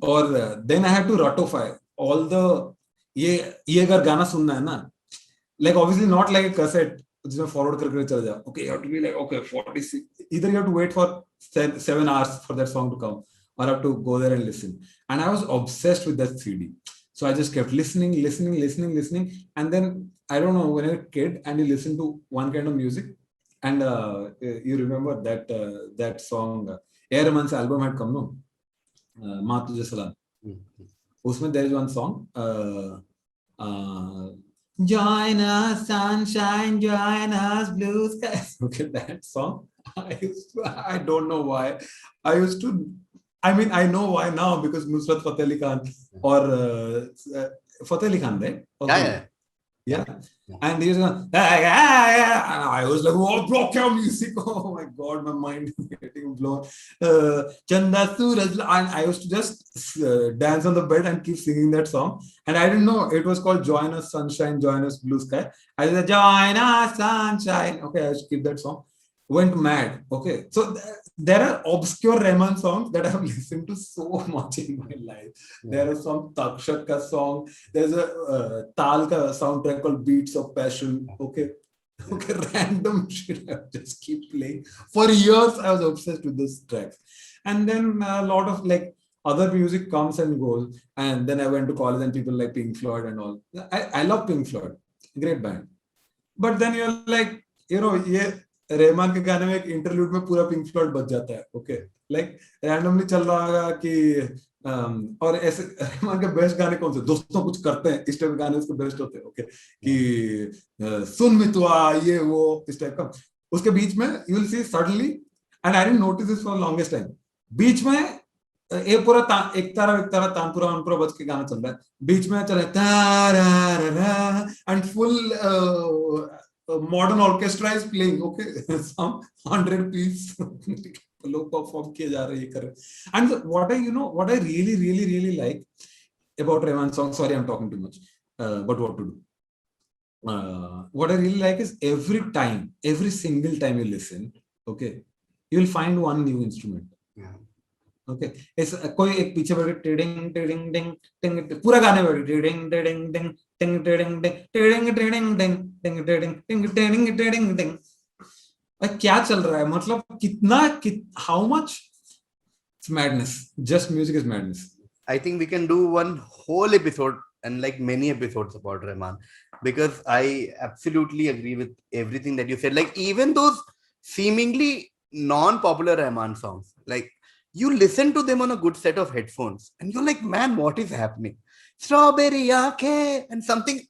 और then I had to ratify all the ये अगर गाना सुनना है ना, like obviously not like a cassette जिसमें forward करके चला जा. Okay, you have to be like, okay, 46. Either you have to wait for 7 hours for that song to come, or have to go there and listen. And I was obsessed with that CD. So I just kept listening. And then, I don't know, when you're a kid and you listen to one kind of music, and you remember that song, R Rahman's album had come, no? Maa Tujhe Salam. Usme there is one song, join us, sunshine, join us, blue skies. Okay, that song. I don't know why. I mean, I know why now because Nusrat Fateh Ali Khan or Fateh Ali Khan, right? Also, yeah. And he was and I was like, oh, block your music. Oh my God, my mind is getting blown. Chanda Suraj. And I used to just dance on the bed and keep singing that song. And I didn't know it was called Join Us Sunshine, Join Us Blue Sky. I said, Join Us Sunshine. Okay, I should keep that song. Went mad. Okay. So there are obscure Rahman songs that I have listened to so much in my life. Yeah. There is some Takshak ka song. There's a Tal ka soundtrack called Beats of Passion. Okay. Okay. Random shit I just keep playing. For years, I was obsessed with this track. And then a lot of like other music comes and goes. And then I went to college and people like Pink Floyd and all. I love Pink Floyd. Great band. But then you're like, you know, yeah. Rahman के गाने में एक interlude में पूरा pink Floyd बज जाता है. Okay, like randomly चल रहा होगा कि और ऐसे रहमान के बेस्ट गाने कौन से, दोस्तों कुछ करते हैं, इस टाइप के गाने उसके बेस्ट होते हैं. ओके, कि सुन मितुआ ये वो इस टाइप का. उसके बीच में you will see suddenly, and I didn't notice this for longest time, बीच में एक पूरा एक तारा तानपुरा बज के गाना चल रहा है, बीच में चल रहा है and full modern orchestra is playing. Okay, some 100 piece लोग perform किए जा रहे हैं. And what I really like about Rahman songs, sorry I'm talking too much, but what to do, what I really like is every single time you listen, okay, you will find one new instrument. Yeah. Okay इस कोई एक पीछे बैठे tiding tiding डिंग टिंग पूरा गाने बैठे tiding tiding डिंग टिंग टिडिंग डिंग टिडिंग टिडिंग डिंग टिंग टिडिंग टिंग टिडिंग टिडिंग डिंग भाई क्या चल रहा है मतलब कितना how much it's madness just music is madness I think we can do one whole episode and like many episodes about Rahman, because I absolutely agree with everything that you said. Like even those seemingly non-popular Rahman songs, like you listen to them on a good set of headphones and you're like, man, what is happening? Strawberry aankhein and something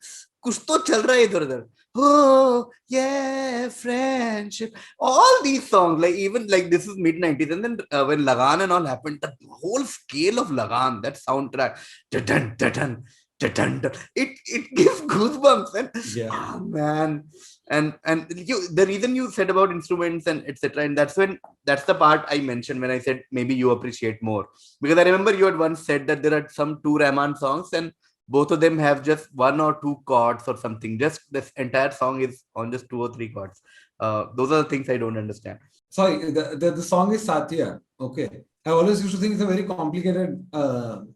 kuch to chal raha hai idhar udhar. Oh yeah, friendship. All these songs, like even like this is mid 90s, and then when Lagan and all happened, the whole scale of Lagan, that soundtrack, da-dun, da-dun, da-dun, da-dun, it gives goosebumps. And oh, man, and the reason you said about instruments and etc., and that's the part I mentioned when I said maybe you appreciate more, because I remember you had once said that there are some two Rahman songs and both of them have just one or two chords or something. Just this entire song is on just two or three chords. Those are the things I don't understand. Sorry, the song is Satya. Okay. I always used to think it's a very complicated,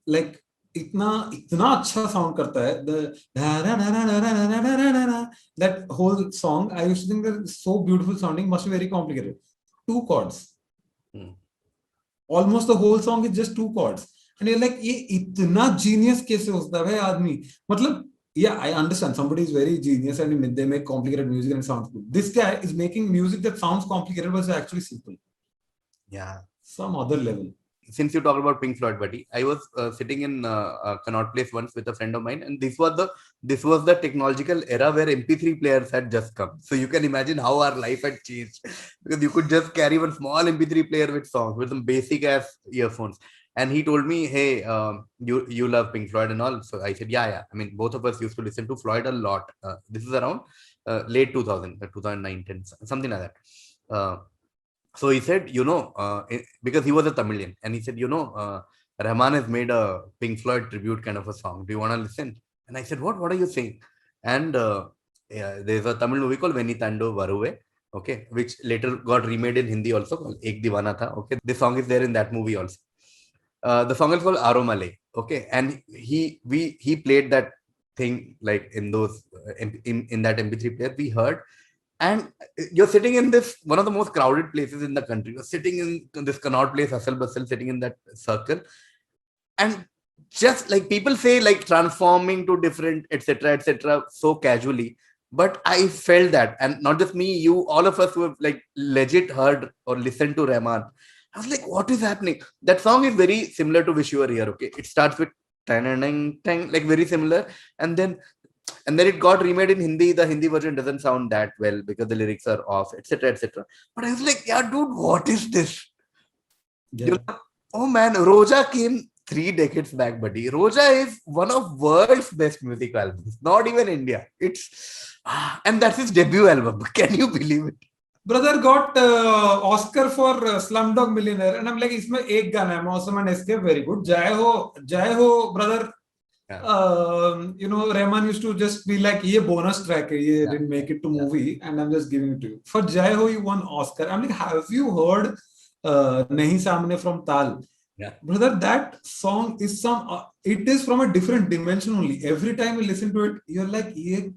like, इतना अच्छा sound करता है. That whole song, I used to think that it's so beautiful sounding, must be very complicated. Two chords. Almost the whole song is just two chords. And you're like, ये इतना genius कैसे होता है भाई आदमी? मतलब, yeah, I understand somebody is very genius and they make complicated music and it sounds good. This guy is making music that sounds complicated but is actually simple. Yeah. Some other level. Since you talk about Pink Floyd, buddy, I was sitting in Connaught Place once with a friend of mine, and this was the technological era where MP3 players had just come. So you can imagine how our life had changed, because you could just carry one small MP3 player with songs, with some basic ass earphones. And he told me, "Hey, you love Pink Floyd and all." So I said, "Yeah." I mean, both of us used to listen to Floyd a lot. This is around late 2000, 2009, 10, something like that. So he said, because he was a Tamilian, and he said, Rahman has made a Pink Floyd tribute kind of a song. Do you want to listen? And I said, what are you saying? And there's a Tamil movie called Venitando Varuve, okay, which later got remade in Hindi also, called Ek Divana Tha. Okay, this song is there in that movie also. The song is called Aromale, okay, and he played that thing like in those in that MP3 player we heard. And you're sitting in this one of the most crowded places in the country. You're sitting in this Connaught Place, hustle bustle, sitting in that circle, and just like people say, like transforming to different, etc., so casually. But I felt that, and not just me, you, all of us who have like legit heard or listened to Rahman. I was like, what is happening? That song is very similar to Wish You Were Here. Okay, it starts with like very similar, and then it got remade in Hindi. The Hindi version doesn't sound that well because the lyrics are off, etc. But I was like, yeah, dude, what is this? Yeah. Oh man, Roja came 3 decades back, buddy. Roja is one of world's best music albums. Not even India. And that's his debut album. Can you believe it? Brother got Oscar for Slumdog Millionaire, and I'm like, इसमें एक गाना है, Mosam and Escape, very good. जय हो, brother. Rahman used to just be like, ये bonus track है, ये didn't make it to movie, and I'm just giving it to you. For Jai Ho, you won Oscar. I'm like, have you heard Nahi Samne from Tal? Yeah. Brother, that song is it is from a different dimension only. Every time you listen to it, you're like, ये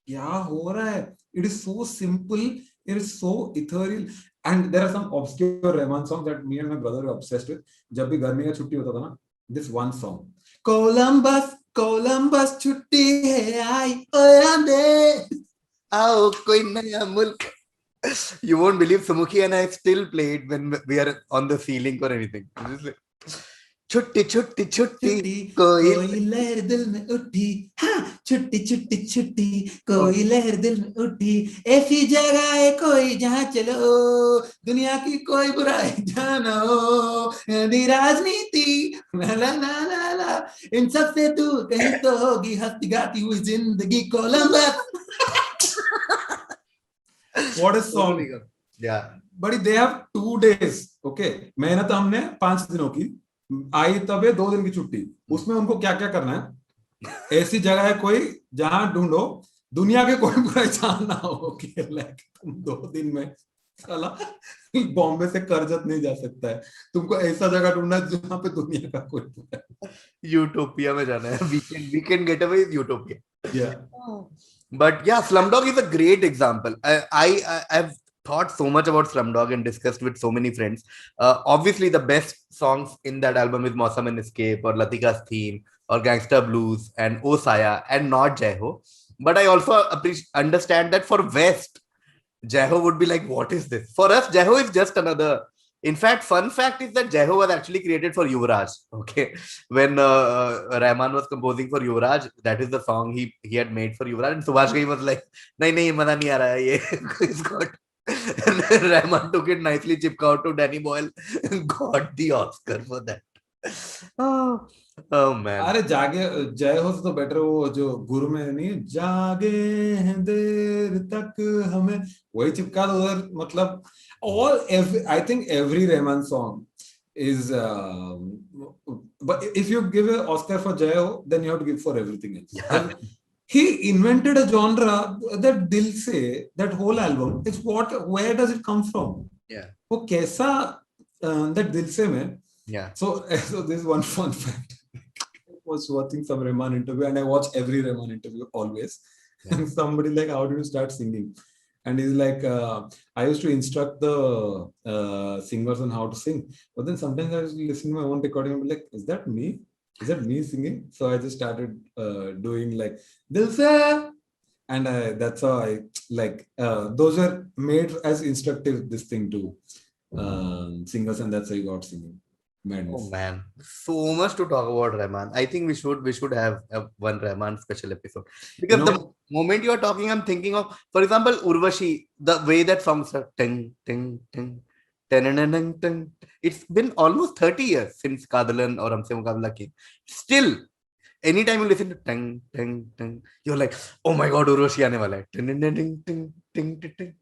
क्या हो रहा है? It is so simple. It is so ethereal. And there are some obscure Rahman songs that me and my brother are obsessed with. जब भी गर्मी का छुट्टी होता था ना, this one song. Columbus छुट्टी है आई ओए आओ कोई नया मुल्क. You won't believe Sumukhi and I still play it when we are on the ceiling or anything. छुट्टी छुट्टी छुट्टी कोई लहर दिल में उठी, हाँ छुट्टी छुट्टी छुट्टी कोई लहर दिल में उठी, ऐसी जगह है कोई जहाँ चलो दुनिया की कोई बुराई जानो, राजनीति ला ला ला ला इन सब से तू कहीं तो होगी हंसती गाती हुई जिंदगी. Columbus. What a song. Yeah. But they have 2 days. Okay. मेहनत हमने 5 दिनों की, आई तब है 2 दिन की छुट्टी. उसमें उनको क्या क्या करना है? ऐसी जगह है कोई जहां ढूंढो दुनिया के कोई बुरा इंसान ना हो कि लाइक तुम 2 दिन में साला बॉम्बे से करजत नहीं जा सकता है, तुमको ऐसा जगह ढूंढना है जहाँ पे दुनिया का कोई बुरा है. यूटोपिया में जाना है. Weekend getaway is utopia. Yeah. But yeah, Slumdog is a great example. I've thought so much about Slumdog and discussed with so many friends. Obviously, the best songs in that album is Mausam and Escape or Latika's Theme or Gangsta Blues and O Saya and not Jai Ho. But I also understand that for West, Jai Ho would be like, what is this? For us, Jai Ho is just another. In fact, fun fact is that Jai Ho was actually created for Yuvraj. Okay, when Rahman was composing for Yuvraj, that is the song he had made for Yuvraj, and Subhash Ghai was like, "नहीं नहीं मजा नहीं आ रहा है ये." It's got. And Rahman took it nicely, chipka out to Danny Boyle, got the Oscar for that. Oh, oh man. अरे जागे जय हो तो बेटर, वो जो गुरु में नहीं जागे हैं देर तक हमें, वही चिपका दो उधर. मतलब I think every Rahman song is but if you give an Oscar for Jai Ho, then you have to give for everything else. Yeah. He invented a genre that Dil Se, that whole album, it's where does it come from? Yeah. वो कैसा that Dil Se में. Yeah. So this is one fun fact. I was watching some Rahman interview, and I watch every Rahman interview always. Yeah. And somebody like, how did you start singing? And he's like, I used to instruct the singers on how to sing. But then sometimes I was listening to my own recording and be like, is that me? Is that me singing? So I just started doing like, Dil Se. And that's how I like, those are made as instructive, this thing to singers, and that's how I got singing. Madness. Oh man, so much to talk about Rahman. I think we should have one Rahman special episode, because the moment you are talking, I'm thinking of, for example, Urvashi. The way that song starts, ting ting ting, ting ting. It's been almost 30 years since Kadalan or Humse Mukabla came. Still, anytime you listen to ting ting ting, you're like, oh my God, Urvashi aane wala hai. Ting ting ting ting ting ting ting.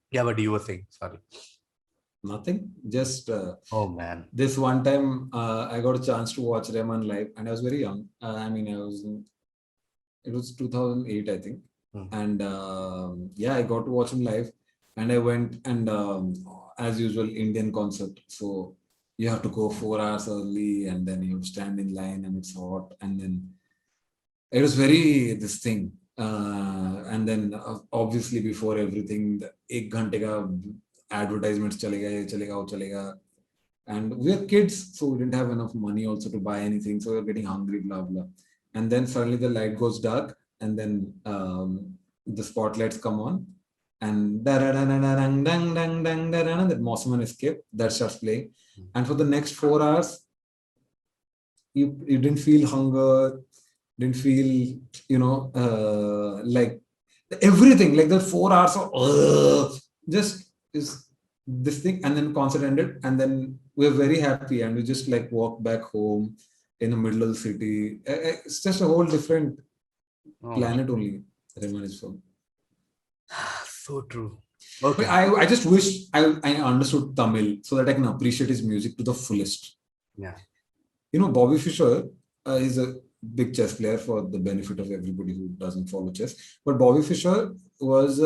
Yeah, but you were saying, sorry. Nothing. Just oh man. This one time I got a chance to watch Rahman live, and I was very young. I mean, it was 2008, I think. And yeah, I got to watch him live, and I went, and as usual, Indian concert. So you have to go 4 hours early, and then you stand in line, and it's hot, and then it was very this thing. And then obviously before everything, the 1 घंटे का advertisements chalega, ye chalega, wo chalega. And we were kids, so we didn't have enough money also to buy anything. So we were getting hungry, blah, blah. And then suddenly the light goes dark, and then the spotlights come on, and that Mausam and Escape, that starts playing. And for the next 4 hours, you didn't feel hunger, didn't feel, like everything, like the 4 hours of just is this thing. And then concert ended, and then we were very happy, and we just like walked back home in the middle of the city. It's just a whole different planet only. Rahman is from. So true. Okay. I just wish I understood Tamil so that I can appreciate his music to the fullest. Yeah. Bobby Fischer is a big chess player, for the benefit of everybody who doesn't follow chess. But Bobby Fischer was,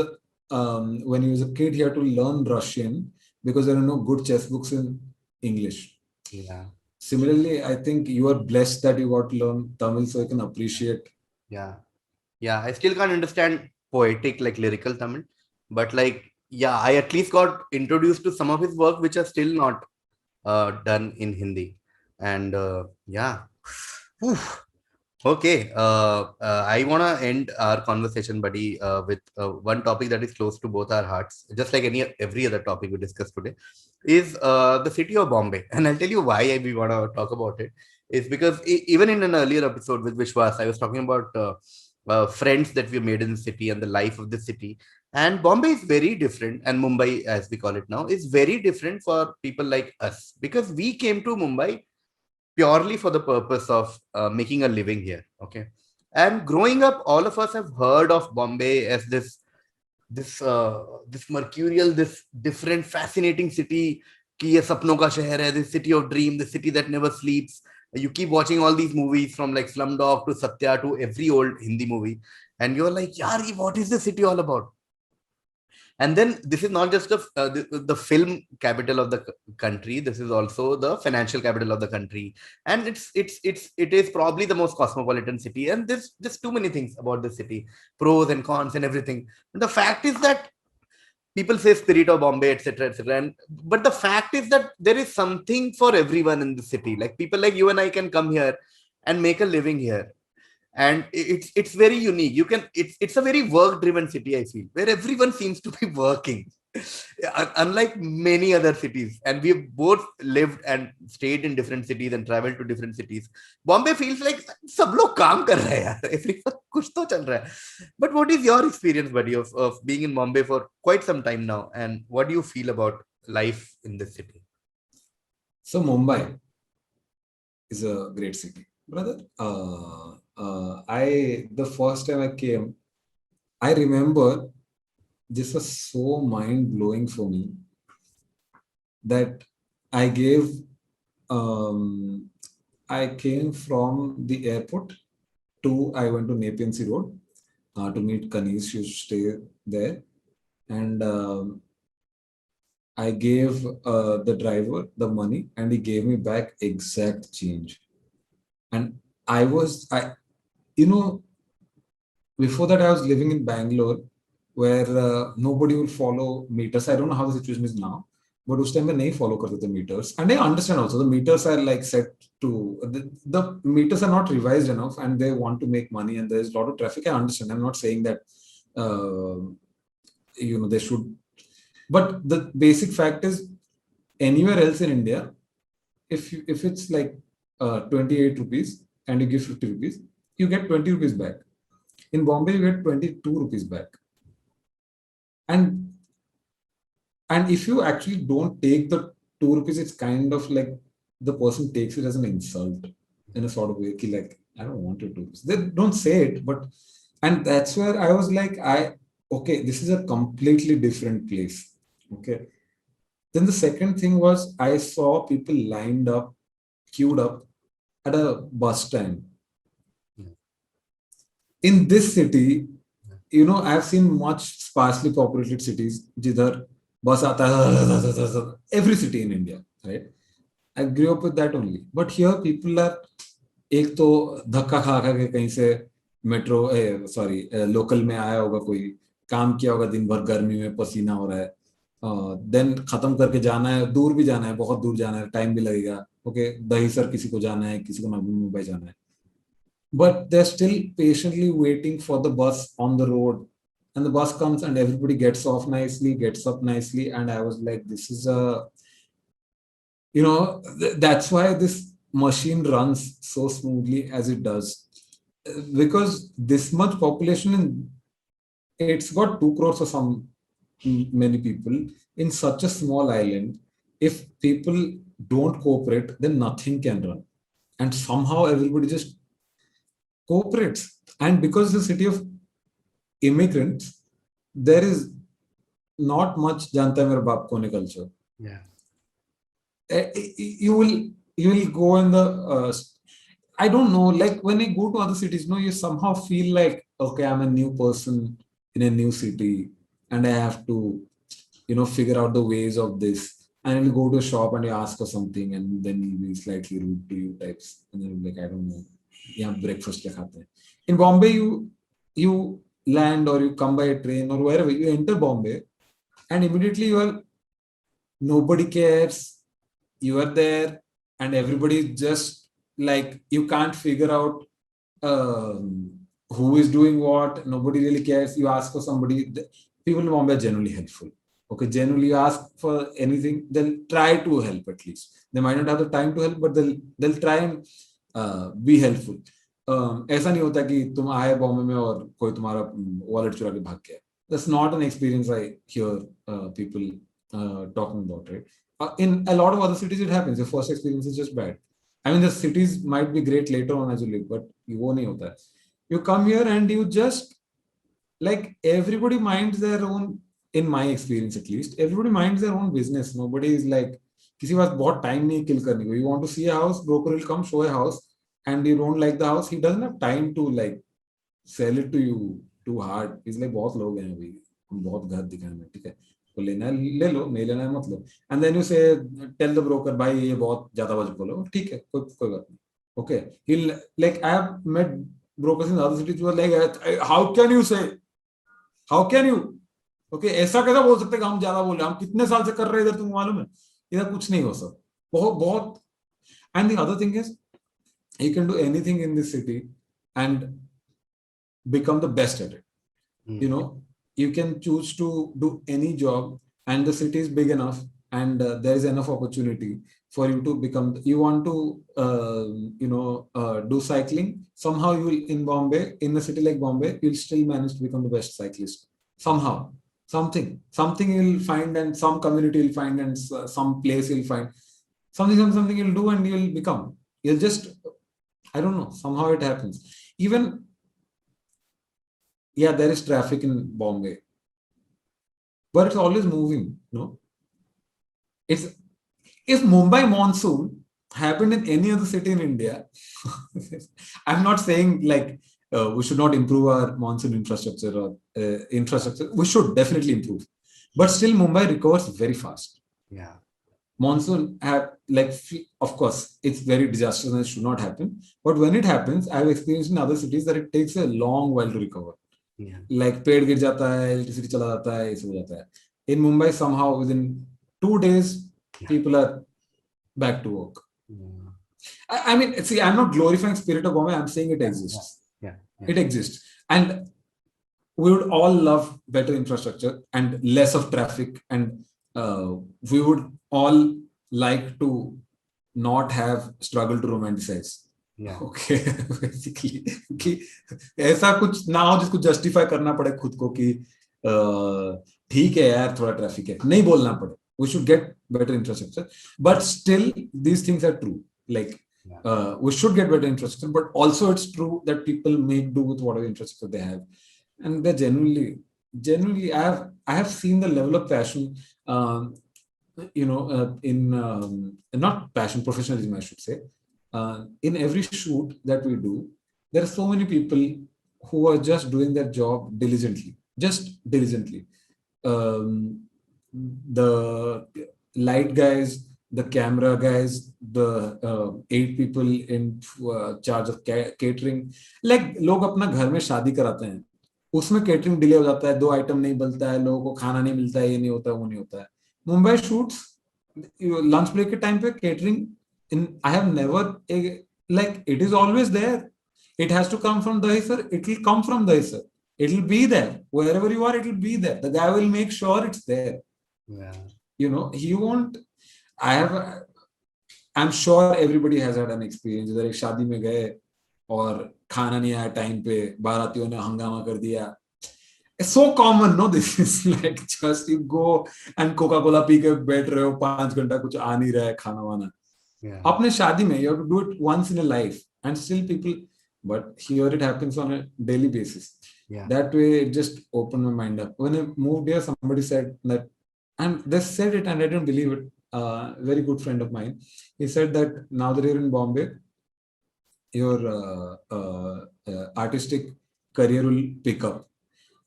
when he was a kid, he had to learn Russian because there are no good chess books in English. Yeah. Similarly, I think you are blessed that you got to learn Tamil so you can appreciate. Yeah. Yeah. I still can't understand poetic, like lyrical Tamil. But like, yeah, I at least got introduced to some of his work, which are still not done in Hindi. And yeah. Oof. Okay. I want to end our conversation, buddy, with one topic that is close to both our hearts, just like every other topic we discussed today, is the city of Bombay. And I'll tell you why we want to talk about it. Is because even in an earlier episode with Vishwas, I was talking about friends that we made in the city and the life of the city. And Bombay is very different, and Mumbai, as we call it now, is very different for people like us, because we came to Mumbai purely for the purpose of making a living here. Okay. And growing up, all of us have heard of Bombay as this mercurial, this different, fascinating city. कि ये सपनों का शहर है, this city of dream, the city that never sleeps, You keep watching all these movies from like Slumdog to Satya to every old Hindi movie, and you're like, "Yari, what is the city all about?" And then this is not just the film capital of the country. This is also the financial capital of the country, and it is probably the most cosmopolitan city. And there's just too many things about the city, pros and cons and everything. And the fact is that people say spirit of Bombay, etc., etc. And but the fact is that there is something for everyone in the city. Like people like you and I can come here and make a living here, and it's very unique. You can it's a very work driven city, I feel, where everyone seems to be working. Unlike many other cities, and we've both lived and stayed in different cities and traveled to different cities. Bombay feels like सब लोग काम कर रहे हैं यार. Everyone कुछ तो चल रहा है. But what is your experience, buddy, of being in Bombay for quite some time now, and what do you feel about life in this city? So Mumbai is a great city, brother. The first time I came, I remember this was so mind blowing for me that I gave. I came from the airport I went to Nepean Sea Road to meet Kanis. She used to stay there, and I gave the driver the money, and he gave me back exact change. And you know, before that, I was living in Bangalore, where nobody will follow meters. I don't know how the situation is now, but उस time में नहीं follow करते थे meters. And I understand also the meters are like set to the meters are not revised enough, and they want to make money, and there's a lot of traffic. I understand. I'm not saying that they should, but the basic fact is anywhere else in India, if it's like 28 rupees and you give 50 rupees, you get 20 rupees back. In Bombay, you get 22 rupees back. And if you actually don't take the 2 rupees, it's kind of like the person takes it as an insult in a sort of way. Like, I don't want your 2 rupees. They don't say it, and that's where I was like, okay, this is a completely different place. Okay. Then the second thing was I saw people lined up, queued up at a bus stand. In this city, I've seen much sparsely populated cities, jidhar bus aata hai, every city in India, right? I grew up with that only. But here people are, एक तो धक्का खा खा के कहीं से metro local में आया होगा, कोई काम किया होगा दिन भर, गर्मी में पसीना हो रहा है, देन खत्म करके जाना है, दूर भी जाना है, बहुत दूर जाना है, टाइम भी लगेगा. ओके, दहीसर किसी को जाना है, किसी को नवी मुंबई जाना है, but they're still patiently waiting for the bus on the road, and the bus comes and everybody gets off nicely, gets up nicely. And I was like, this is that's why this machine runs so smoothly as it does, because this much population, it's got 2 crores or some many people in such a small island. If people don't cooperate, then nothing can run, and somehow everybody just cooperates. And because the city of immigrants, there is not much janta mere baap kone culture. Yeah. You will go in the I don't know, like when I go to other cities, you somehow feel like, okay, I'm a new person in a new city, and I have to figure out the ways of this. And you go to a shop and you ask for something, and then he'll be slightly rude to you types, and then you're like, I don't know, yeah, breakfast kya khate hain. In Bombay, you land or you come by a train or wherever, you enter Bombay, and immediately nobody cares. You are there, and everybody just like, you can't figure out who is doing what. Nobody really cares. You ask for somebody. People in Bombay are generally helpful. Okay, generally you ask for anything, they'll try to help at least. They might not have the time to help, but they'll try and be helpful. ऐसा नहीं होता कि तुम आए बॉम्बे में और कोई तुम्हारा वॉलेट चुरा के भाग गया. That's not an experience I hear people talking about, right? In a lot of other cities, it happens. The first experience is just bad. I mean, the cities might be great later on as you live, but वो नहीं होता है. You come here and you just, like, everybody minds their own. In my experience, at least, everybody minds their own business. Nobody is like किसी के पास बहुत time नहीं किल करने को. You want to see a house, broker will come show a house, and you don't like the house, he doesn't have time to like sell it to you too hard. He's like बहुत लोग हैं अभी, हम बहुत घर दिखाने, ठीक है, तो लेना है ले लो, नहीं लेना है मत लो. And then you say, tell the broker, भाई ये बहुत ज्यादा बजट बोलो, ठीक है, कोई बात नहीं. Okay, he'll like, I have met brokers in other cities who are like, how can you say, how can you, okay, ऐसा कैसा बोल सकते कि हम ज्यादा बोल रहे हैं, हम कितने साल से कर रहे हैं इधर, तुमको मालूम है. इधर कुछ नहीं हो सब, बहुत बहुत. And the other thing is, you can do anything in this city and become the best at it. You know, you can choose to do any job, and the city is big enough, and there is enough opportunity for you to become. You want to, do cycling. Somehow you will, in Bombay, in a city like Bombay, you'll still manage to become the best cyclist. Somehow, something you'll find, and some community you'll find, and some place you'll find. Something you'll do, and you'll become. You'll just, I don't know, somehow it happens. Even, yeah, there is traffic in Bombay, but it's always moving. No, it's, if Mumbai monsoon happened in any other city in India, I'm not saying like we should not improve our monsoon infrastructure or infrastructure. We should definitely improve, but still Mumbai recovers very fast. Yeah. Monsoon have like, of course, it's very disastrous and it should not happen. But when it happens, I've experienced in other cities that it takes a long while to recover. Yeah. Like पेड़ गिर जाता है, electricity चला जाता है, ऐसे हो जाता है. In Mumbai, somehow within 2 days, people are back to work. Yeah. I mean, see, I'm not glorifying spirit of Bombay. I'm saying it exists. Yeah. It exists, and we would all love better infrastructure and less of traffic, and we would all like to not have struggle to romanticize. Yeah. Okay, basically, कि ऐसा कुछ ना हो जिसको justify करना पड़े खुद को कि ठीक है यार थोड़ा ट्रैफिक है, नहीं बोलना पड़े. We should get better infrastructure, but still these things are true. Like we should get better infrastructure, but also it's true that people make do with whatever infrastructure they have, and they're genuinely, I have seen the level of passion, in not passion, professionalism, I should say. In every shoot that we do, there are so many people who are just doing their job diligently. The light guys, the camera guys, the 8 people in charge of catering. Like लोग अपना घर में शादी कराते हैं, उसमें catering delay हो जाता है, 2 item नहीं बनता है, लोगों को खाना नहीं मिलता है, ये नहीं होता है, वो नहीं होता है. मुंबई shoots, lunch break के time पे catering, I have never, like, it is always there. It has to come from Dahisar. It will come from Dahisar. It will be there. Wherever you are, it will be there. The guy will make sure it's there. Yeah. He won't. I'm sure everybody has had an experience. इधर एक शादी में गए और खाना नहीं आया time पे, बारातियों ने हंगामा कर दिया. It's so common, no? This is like just you go and Coca-Cola P के बैठ रहे हो 5 घंटा, कुछ आ नहीं रहा है खाना वाना. अपने शादी में you have to do it once in a life, and still people, but here it happens on a daily basis. That way it just opened my mind up. When I moved here, somebody said that, and they said it and I didn't believe it. Very good friend of mine, he said that now that you're in Bombay, your artistic career will pick up.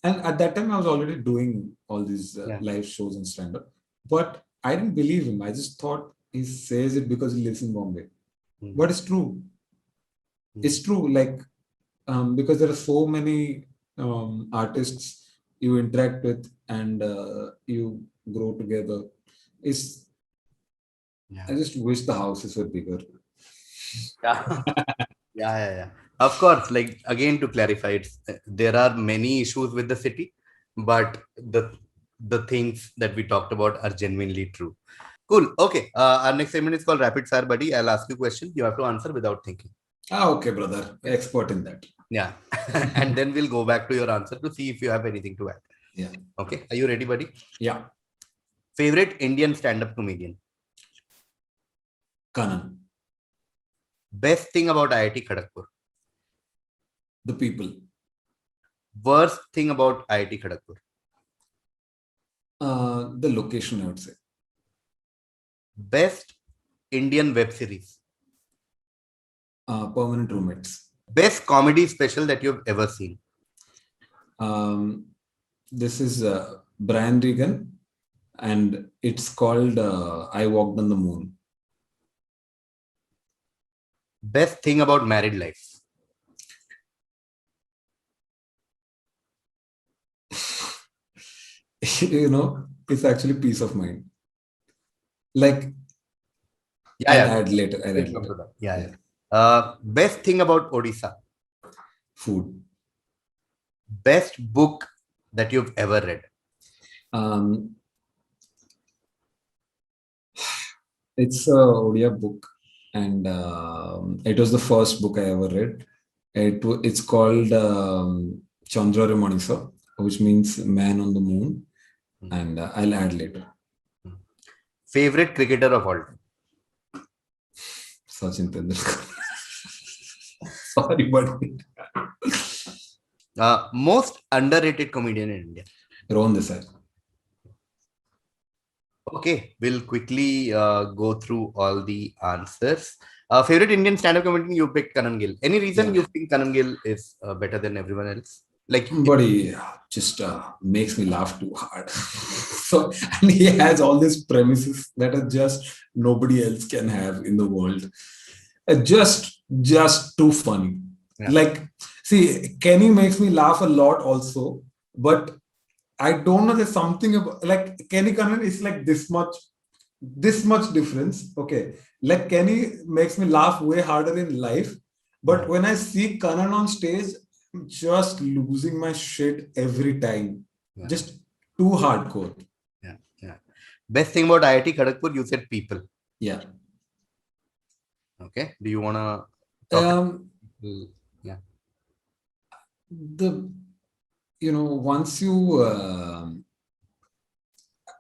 And at that time I was already doing all these live shows and stand-up, but I didn't believe him. I just thought he says it because he lives in Bombay. But it's true. It's true, like, because there are so many artists you interact with and you grow together. I just wish the houses were bigger. Yeah. Of course, like, again, to clarify, there are many issues with the city, but the things that we talked about are genuinely true. Cool. Okay. Our next segment is called Rapid Fire, buddy. I'll ask you a question. You have to answer without thinking. Okay, brother. Expert in that. Yeah. And then we'll go back to your answer to see if you have anything to add. Yeah. Okay. Are you ready, buddy? Yeah. Favorite Indian stand-up comedian? Kanan. Best thing about IIT Kharagpur? The people. Worst thing about IIT Kharagpur? The location, I would say. Best Indian web series. Permanent Roommates. Best comedy special that you've ever seen. This is Brian Regan, and it's called I Walked on the Moon. Best thing about married life. It's actually peace of mind. Like, Yeah, I'll yeah. add later. We'll come to that. Yeah. Best thing about Odisha. Food. Best book that you've ever read. It's a Odia book, and it was the first book I ever read. It's called Chandra Remanisa, which means man on the moon, and I'll add later. Favorite cricketer of all time. Sachin Tendulkar. Sorry, buddy. Most underrated comedian in India. Rohan Desai. Okay, we'll quickly go through all the answers. Favorite Indian stand-up comedian, you picked Kanan Gill. Any reason you think Kanan Gill is better than everyone else? Like, Buddy just makes me laugh too hard. So, and he has all these premises that are just nobody else can have in the world. Just too funny. Yeah. Like, see, Kenny makes me laugh a lot also, but I don't know. There's something about like Kenny Kanan is like this much difference. Okay, like Kenny makes me laugh way harder in life, but when I see Kanan on stage, I'm just losing my shit every time. Yeah. Just too hardcore. Yeah. Best thing about IIT Kharagpur, you said people. Yeah. Okay. Do you wanna talk? Yeah. Once you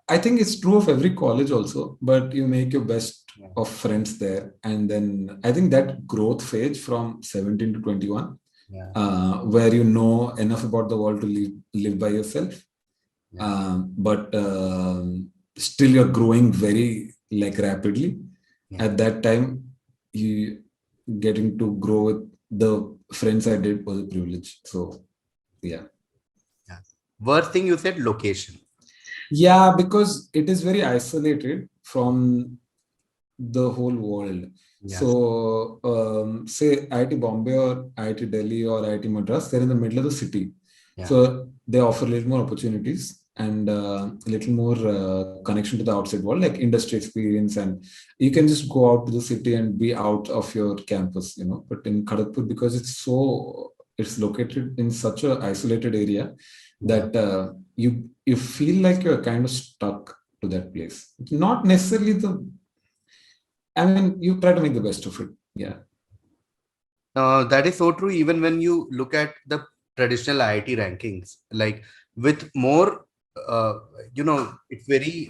I think it's true of every college also, but you make your best of friends there, and then I think that growth phase from 17 to 21, where you know enough about the world to live by yourself, but still you're growing very rapidly. At that time, you getting to grow with the friends I did was a privilege. So yeah. Worst thing you said, location. Yeah, because it is very isolated from the whole world. Yeah. So, say IIT Bombay or IIT Delhi or IIT Madras, they're in the middle of the city. Yeah. So they offer a little more opportunities and a little more connection to the outside world, like industry experience, and you can just go out to the city and be out of your campus, But in Kharagpur, because it's located in such an isolated area that you feel like you're kind of stuck to that place. Not necessarily you try to make the best of it. Yeah. That is so true. Even when you look at the traditional IIT rankings, like with more, it's very,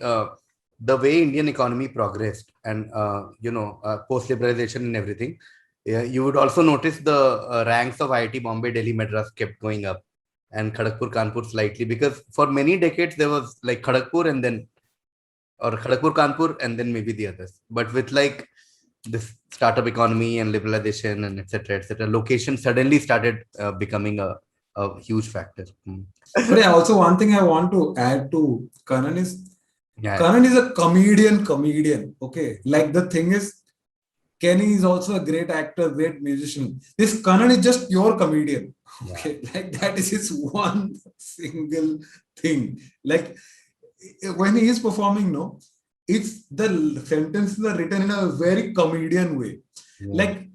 the way Indian economy progressed and, post-liberalization and everything, you would also notice the ranks of IIT Bombay, Delhi, Madras kept going up, and Kharagpur, Kanpur slightly, because for many decades there was like Kharagpur and then, or Kharagpur, Kanpur, and then maybe the others. But with like this startup economy and liberalization and etc., location suddenly started becoming a huge factor. But yeah, also one thing I want to add to Kanan is Kanan is a comedian. Okay, like the thing is, Kenny is also a great actor, great musician. This Kanan is just pure comedian. Okay, like that is his one single thing. Like when he is performing, it's the sentences are written in a very comedian way. Like,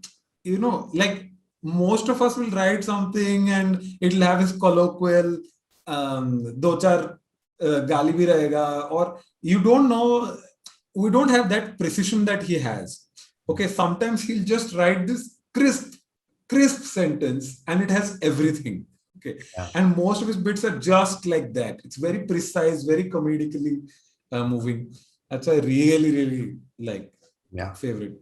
like most of us will write something and it'll have his colloquial, do char gali bhi rahega, or you don't know, we don't have that precision that he has. Okay, sometimes he'll just write this crisp sentence and it has everything. Okay, and most of his bits are just like that. It's very precise, very comedically moving. That's why I really like. Favorite.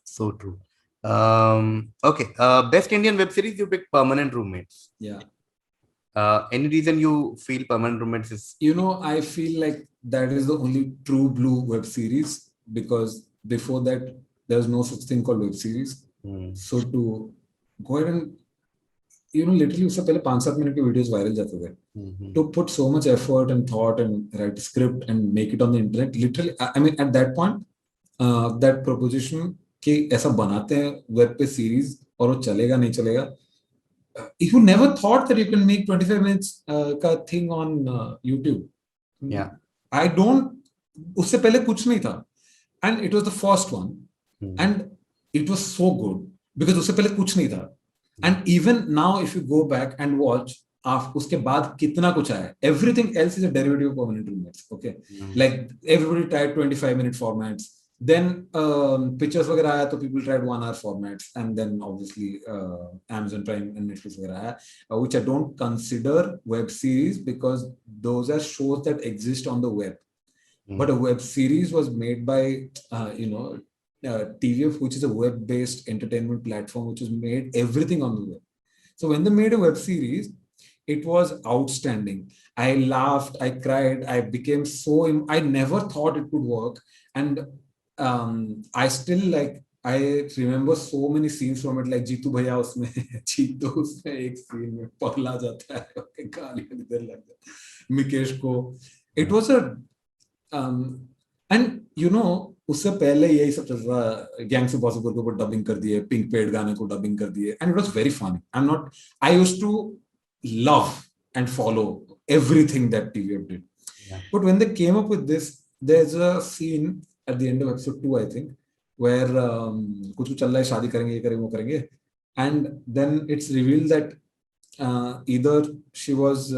So true. Okay. Best Indian web series, you picked Permanent Roommates. Yeah. Any reason you feel Permanent Roommates is? I feel like that is the only true blue web series because before that there was no such thing called web series. So to go ahead and literally उससे पहले 5-7 minute के videos viral जाते थे. To put so much effort and thought and write a script and make it on the internet, literally, I mean, at that point, that proposition कि ऐसा बनाते हैं web पे सीरीज और वो चलेगा नहीं चलेगा, you never thought that you can make 25 minutes का thing on YouTube. Yeah. I don't, उससे पहले कुछ नहीं था, and it was the first one, and it was so good because उससे पहले कुछ नहीं था. And even now if you go back and watch उसके बाद कितना कुछ आया, everything else is a derivative of permanent roommates. Okay, like everybody tried 25-minute formats, then pictures वगैरह आया तो people tried 1 hour formats, and then obviously Amazon Prime and Netflix वगैरह आया, which I don't consider web series because those are shows that exist on the web. But a web series was made by TVF, which is a web-based entertainment platform, which has made everything on the web. So when they made a web series, it was outstanding. I laughed, I cried, I became I never thought it could work. And I still I remember so many scenes from it, like Jeetu Bhaiya usme, Jeetu usme ek scene mein pagla jata hai, okay, gaaliyan idhar lag jata, Mikesh ko. It was and उससे पहले यही सब चल रहा, gangs of Wasseypur के ऊपर dubbing कर दिए, पिंक पेड गाने को डबिंग कर दिए, and it was very funny. I used to love and follow everything that TVF did. Yeah. But when they came up with this, there's a scene at the end of episode 2, I think, where कुछ चल रहा है, शादी करेंगे, ये करेंगे, वो करेंगे, and then it's revealed that either she was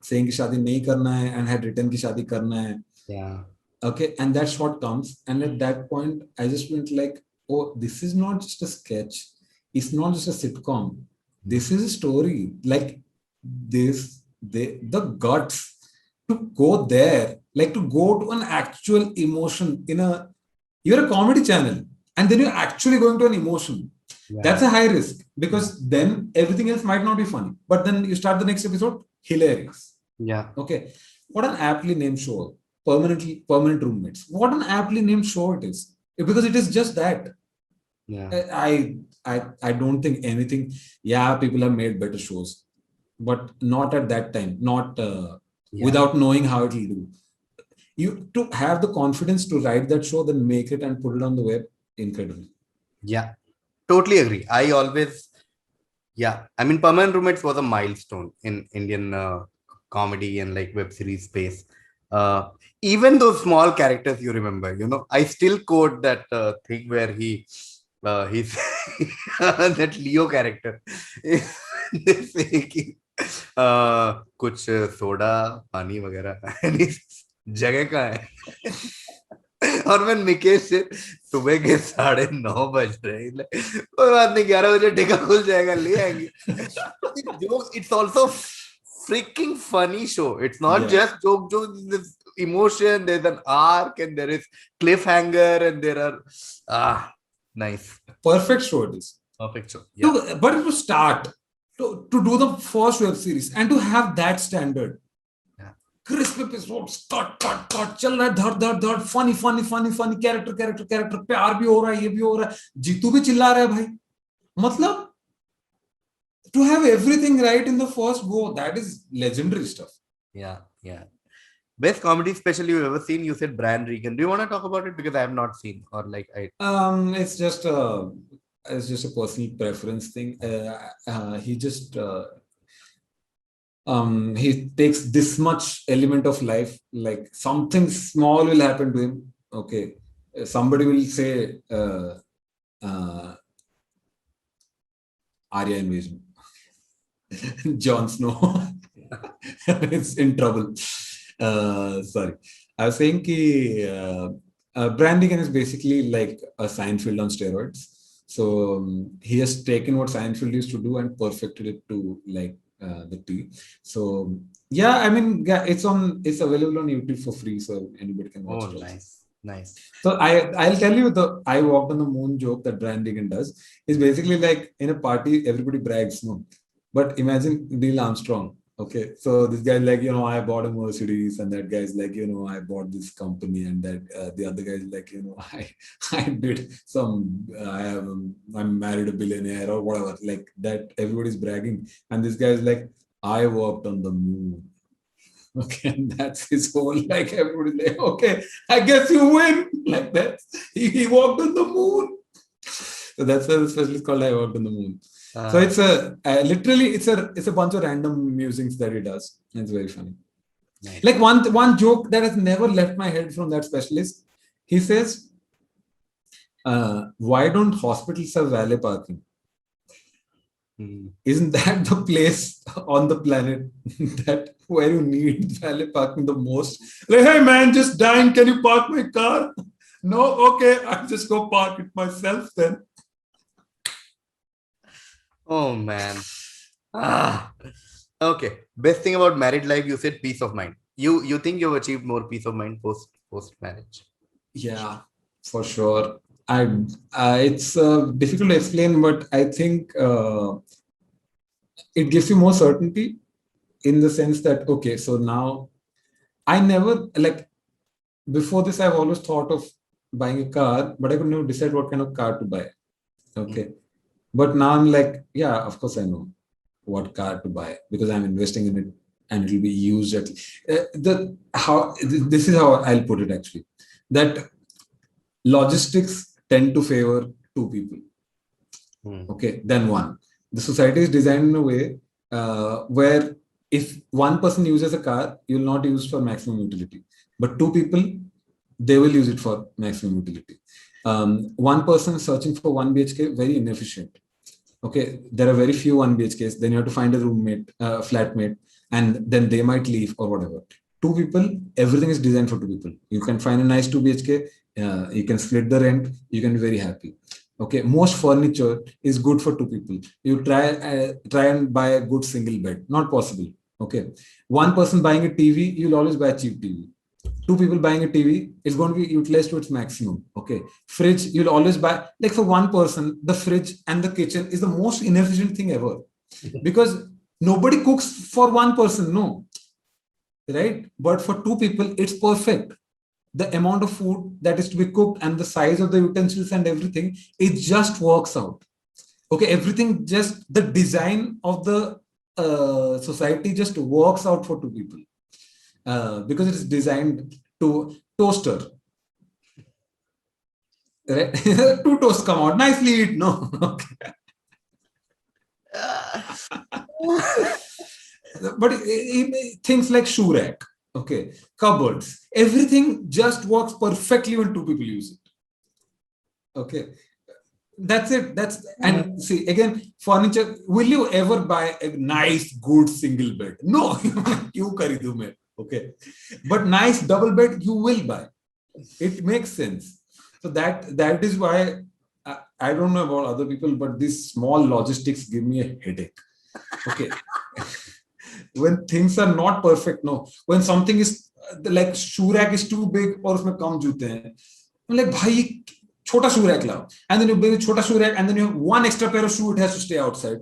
saying कि शादी नहीं करना है and had written कि शादी करना है. Yeah. Okay, and that shot comes, and at that point, I just went like, oh, this is not just a sketch. It's not just a sitcom. This is a story. Like this, the guts to go there, like to go to an actual emotion you're a comedy channel, and then you're actually going to an emotion. Yeah. That's a high risk because then everything else might not be funny. But then you start the next episode, hilarious. Yeah. Okay. What an aptly named show. Permanent roommates. What an aptly named show it is, because it is just that. Yeah. I don't think anything. Yeah, people have made better shows, but not at that time. Not without knowing how it will do. You to have the confidence to write that show, then make it and put it on the web. Incredible. Yeah, totally agree. I mean, Permanent Roommates was a milestone in Indian comedy and like web series space. Even those small characters, you remember, I still quote that thing where he's that Leo character. They say कि कुछ soda पानी वगैरह जगह का है, और मैं निकेश से सुबह के 9:30 बज रहे हैं, कोई बात नहीं, 11 बजे टिका खुल जाएगा, ले आएंगे. It's also freaking funny show. It's not just joke. There's emotion, there's an arc, and there is cliffhanger, and there are nice. Perfect show it is. Perfect show. Yeah. But to start to do the first web series and to have that standard. Yeah. Crisp episodes, cut, चल रहा है, धड़, funny, character, प्यार भी हो रहा है, ये भी हो रहा है, जीतू भी चिल्ला रहा है भाई. मतलब to have everything right in the first go, that is legendary stuff. Yeah. Best comedy special you've ever seen? You said Brian Regan. Do you want to talk about it? Because I have not seen, or like it's just a personal preference thing. He just he takes this much element of life, like something small will happen to him. Okay, somebody will say Arya invasion. Jon Snow is in trouble. Sorry. I was saying that Brian Regan is basically like a Seinfeld on steroids. So he has taken what Seinfeld used to do and perfected it to like the T. So yeah, I mean, it's available on YouTube for free, so anybody can watch it. Nice. So I'll tell you the I walked on the moon joke that Brian Regan does is basically like in a party everybody brags, no. But imagine Neil Armstrong, Okay, so this guy's like, I bought a Mercedes, and that guy's like, I bought this company, and that the other guy's like, I did some, I married a billionaire or whatever, like that. Everybody's bragging, and this guy's like, I walked on the moon. Okay, and that's his whole, like, everybody's like, okay, I guess you win, like that. He walked on the moon. So that's why the special is called I Walked on the Moon. So it's literally it's a bunch of random musings that he does. It's very funny. Nice. Like one joke that has never left my head from that specialist. He says, "Why don't hospitals have valet parking? Isn't that the place on the planet that where you need valet parking the most? Like, hey man, just dying. Can you park my car? No, okay, I'll just go park it myself then." Oh man. Okay. Best thing about married life, you said peace of mind. You think you've achieved more peace of mind post marriage? Yeah, for sure. It's difficult to explain, but I think it gives you more certainty in the sense that, okay, so now I never, like, before this, I've always thought of buying a car, but I could never decide what kind of car to buy. Okay. But now I'm like, yeah, of course I know what car to buy because I'm investing in it and it will be used at this is how I'll put it actually, that logistics tend to favor two people, okay, than one. The society is designed in a way where if one person uses a car, you will not use for maximum utility, but two people, they will use it for maximum utility. One person searching for 1 BHK, very inefficient. Okay, there are very few 1 BHKs. Then you have to find a roommate, flatmate, and then they might leave or whatever. Two people, everything is designed for two people. You can find a nice 2 BHK. You can split the rent. You can be very happy. Okay, most furniture is good for two people. You try and buy a good single bed. Not possible. Okay, one person buying a TV, you'll always buy a cheap TV. Two people buying a TV, it's going to be utilized to its maximum. Okay. Fridge, you'll always buy, like for one person, the fridge and the kitchen is the most inefficient thing ever because nobody cooks for one person, no. Right? But for two people, it's perfect. The amount of food that is to be cooked and the size of the utensils and everything, it just works out. Okay. Everything just, the design of the society just works out for two people. Because it is designed to toaster. Right? Two toasts come out. Nicely eat. No. Okay. But things like shoe rack, okay, cupboards, everything just works perfectly when two people use it. Okay. That's it. And see, again, furniture, will you ever buy a nice, good single bed? No. You karidu mein. Okay, but nice double bed you will buy. It makes sense. So that is why I don't know about other people, but these small logistics give me a headache. Okay, when things are not perfect, no. When something is like shoe rack is too big or उसमें कम जूते हैं, I'm like भाई छोटा shoe rack लाओ, and then you bring a छोटा shoe rack, and then you have one extra pair of shoe, it has to stay outside.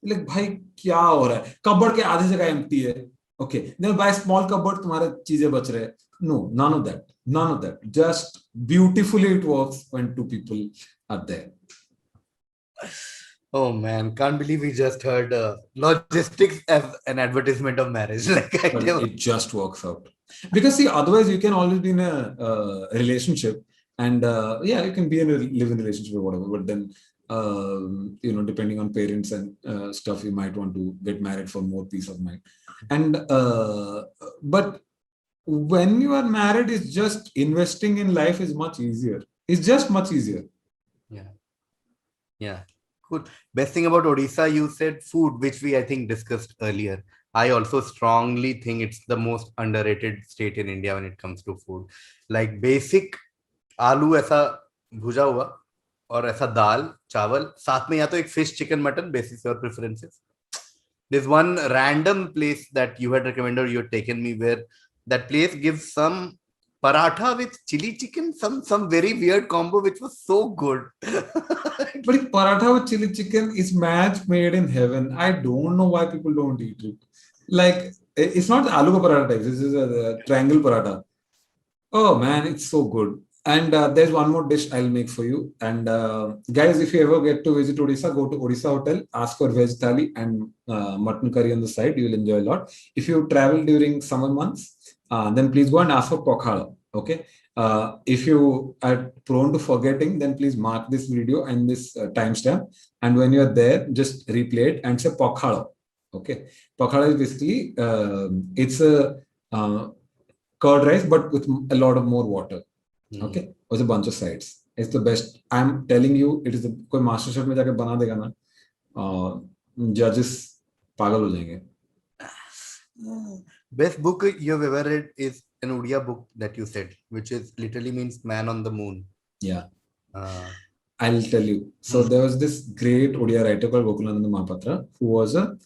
Like भाई क्या हो रहा है? Cupboard के आधी जगह empty है. Okay, then buy a small cupboard, तुम्हारे चीजें बच रहे. No, none of that. Just beautifully it works when two people are there. Oh man, can't believe we just heard logistics as an advertisement of marriage. Like it just works out. Because see, otherwise you can always be in a relationship, and you can be in a live-in relationship or whatever. But then depending on parents and stuff, you might want to get married for more peace of mind. And but when you are married, it's just investing in life is much easier. It's just much easier. Yeah. Cool. Best thing about Odisha, you said food, which we I think discussed earlier. I also strongly think it's the most underrated state in India when it comes to food. Like basic आलू ऐसा भुजा हुआ और ऐसा दाल चावल साथ में या तो एक fish chicken mutton basis your preferences. There's one random place that you had recommended or you had taken me where that place gives some paratha with chili chicken, some very weird combo which was so good. But paratha with chili chicken is match made in heaven. I don't know why people don't eat it. Like, it's not aloo ka paratha type. This is a triangle paratha. Oh man, it's so good. And there's one more dish I'll make for you. And guys, if you ever get to visit Odisha, go to Odisha Hotel, ask for veg thali and mutton curry on the side. You will enjoy a lot. If you travel during summer months, then please go and ask for pokhala. Okay. If you are prone to forgetting, then please mark this video and this timestamp. And when you're there, just replay it and say pokhala. Okay. Pokhala is basically, it's a curd rice, but with a lot of more water. Okay, with a bunch of sides. It's the best. I'm telling you, it is the कोई master chef में जाके बना देगा ना, judges पागल हो जाएंगे. Best book you've ever read is an Odia book that you said, which is literally means man on the moon. Yeah. I'll tell you. So there was this great Odia writer called Gokulananda Mahapatra, who was a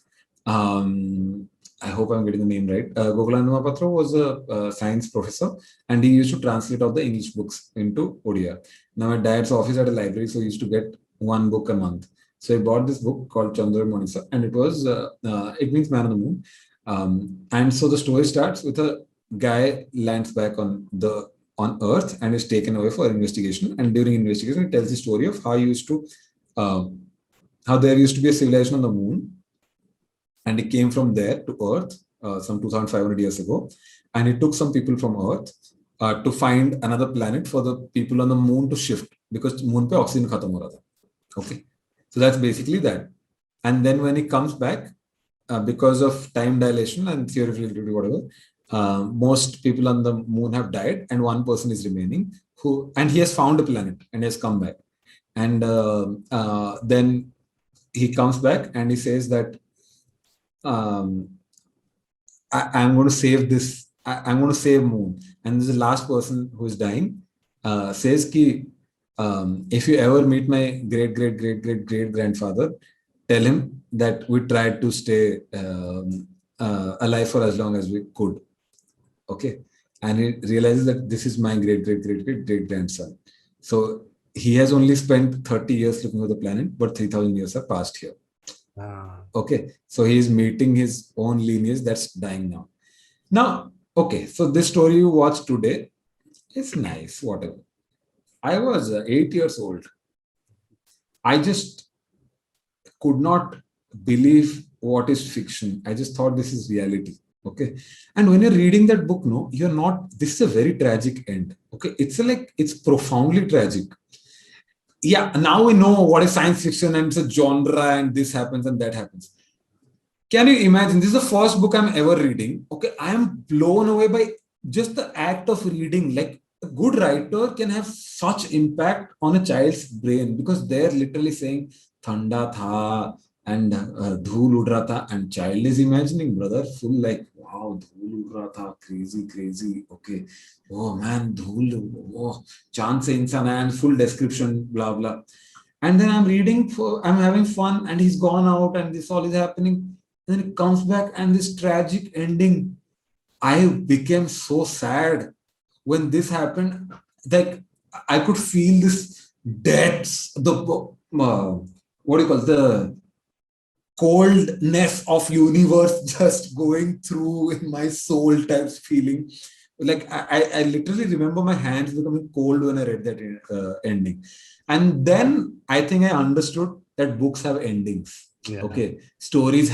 I hope I'm getting the name right. Gokulananda Mahapatra was a science professor, and he used to translate all the English books into Odia. Now my dad's office had a library, so he used to get one book a month. So he bought this book called Chandra Monisa, and it was it means man on the moon. And so the story starts with a guy lands back on Earth and is taken away for investigation. And during investigation, it tells the story of how how there used to be a civilization on the moon, and it came from there to Earth some 2,500 years ago. And it took some people from Earth to find another planet for the people on the moon to shift, because moon pe oxygen khatam ho raha tha. Okay, so that's basically that. And then when he comes back, because of time dilation and theory of relativity, whatever, most people on the moon have died, and one person is remaining, and he has found a planet and he has come back. And then he comes back and he says that I'm going to save this. I'm going to save moon. And this is the last person who is dying. Says ki, if you ever meet my great grandfather, tell him that we tried to stay alive for as long as we could. Okay. And he realizes that this is my great grandson. So he has only spent 30 years looking for the planet, but 3,000 years have passed here. Okay. So he is meeting his own lineage that's dying now. Now, okay. So this story you watched today is nice, whatever. I was 8 years old. I just could not believe what is fiction. I just thought this is reality. Okay. And when you're reading that book, no, you're not, this is a very tragic end. Okay. It's profoundly tragic. Yeah. Now we know what is science fiction and it's a genre and this happens and that happens. Can you imagine? This is the first book I'm ever reading. Okay. I am blown away by just the act of reading. Like, a good writer can have such impact on a child's brain, because they're literally saying thanda tha and dhool ud raha tha, and child is imagining, brother, full like, wow, dhool ud raha tha, crazy. Okay. Oh man, dhool, oh, chand se insan hai, and full description, blah blah. And then I'm reading, I'm having fun, and he's gone out and this all is happening. And then it comes back and this tragic ending. I became so sad when this happened. Like, I could feel this depths, the what do you call it, the coldness of universe just going through in my soul types feeling. Like, I literally remember my hands becoming cold when I read that ending. And then I think I understood that books have endings. Yeah. Okay. Stories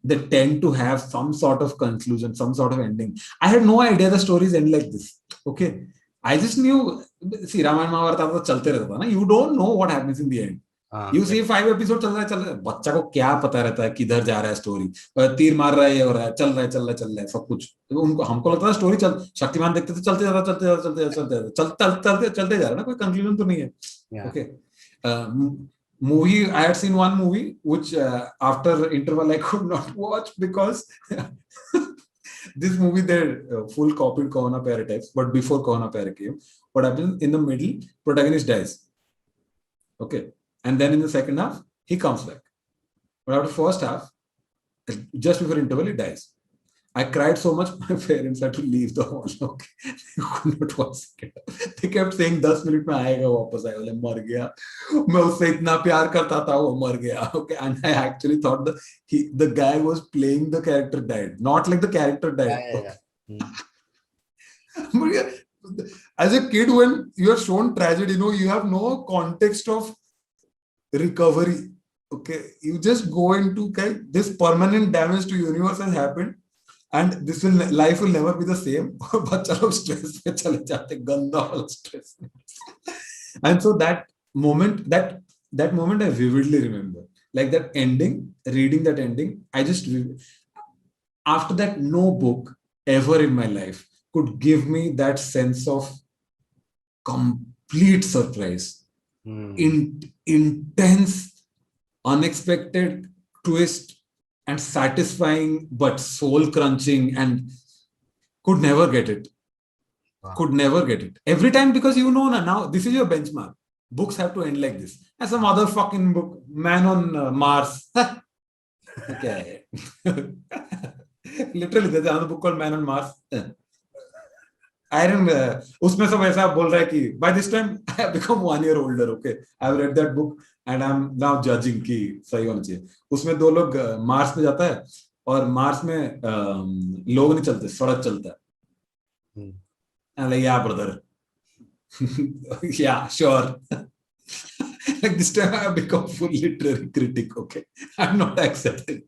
they tend to have some sort of conclusion, some sort of ending. I had no idea the stories end like this. Okay. I just knew, see, Ramayana Mahabharata chalte rehta tha na. You don't know what happens in the end. You see 5 episodes चल रहा है, बच्चा को क्या पता रहता है किधर जा रहा है स्टोरी, तीर मार रहा है, ये हो रहा है, चल रहा है सब कुछ. उनको, हमको लगता है स्टोरी शक्तिमान देखते थे, चलते जा रहा है ना, कोई कंक्लूजन तो नहीं है. Okay. Movie, I had seen one movie which after interval I could not watch, because this movie they full copied Kohana Pare types, but before Kohana Pare came, what happens in the middle, protagonist dies. Okay. And then in the second half, he comes back. But after first half, just before interval, he dies. I cried so much, my parents had to leave the hall. Okay. They could not watch it. They kept saying 10 minute में आएगा वापस आएगा बोले मर गया मैं उससे इतना प्यार करता था वो मर गया. Okay, and I actually thought the guy was playing the character died, not like the character died. But yeah, as a kid, when you are shown tragedy, you have no context of recovery. Okay, you just go into this permanent damage to universe has happened, and life will never be the same. But chalo stress में चले जाते गंदा वाला stress. And so that moment I vividly remember, like that ending, reading that ending. After that, no book ever in my life could give me that sense of complete surprise, intense, unexpected twist, and satisfying but soul crunching, and could never get it. Wow. Could never get it. Every time, because now this is your benchmark. Books have to end like this. And some other fucking book, Man on Mars. Okay. Literally, there's another book called Man on Mars. उसमें सब ऐसा बोल रहा है कि by this time I have become 1 year older. Okay, I have read that book and I'm now judging कि सही होना चाहिए. उसमें 2 लोग मार्स पे जाता है और मार्स में लोग नहीं चलते, सड़क चलता है. I'm like, yeah, brother. Yeah, sure. Like this time I have become full literary critic. Okay, I'm not accepting.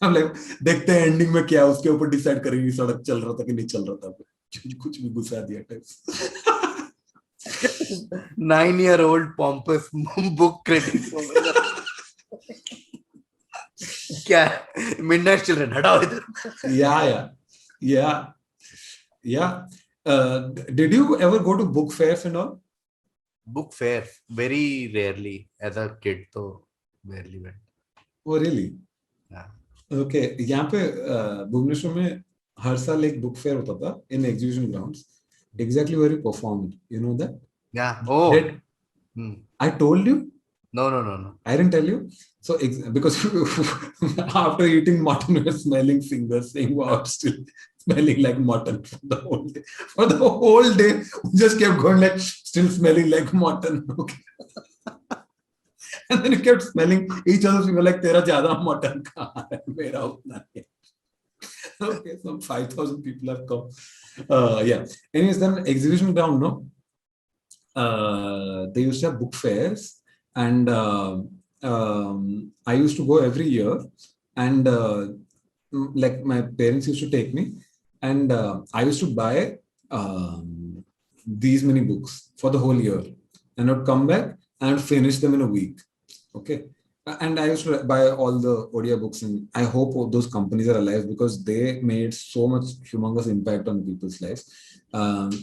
I'm like, देखते हैं ending में क्या उसके ऊपर decide करेंगे सड़क चल रहा था कि नहीं चल रहा था. कुछ भी घुसा दिया types. 9-year-old pompous book critic. क्या midnight children हटाओ इधर. Yeah. Did you ever go to book fairs and all? Book fairs very rarely. As a kid, so barely went. Oh really? Yeah. Okay. यहाँ पे भुवनेश्वर में हर साल एक book fair होता था in exhibition grounds. Exactly where you performed. You know that? Yeah. Oh. I told you? No. I didn't tell you. So because after eating mutton, we were smelling fingers, saying, "Wow, still smelling like mutton for the whole day." For the whole day, we just kept going like, still smelling like mutton. Okay. And then we kept smelling each other's finger like, "Tera zyada mutton kahan hai, mera utna hai." Okay, some 5,000 people have come. Yeah. Anyways, then exhibition ground, no? They used to have book fairs. And I used to go every year, and like my parents used to take me, and I used to buy these many books for the whole year, and I'd come back and I'd finish them in a week. Okay, and I used to buy all the Odia books, and I hope those companies are alive because they made so much humongous impact on people's lives.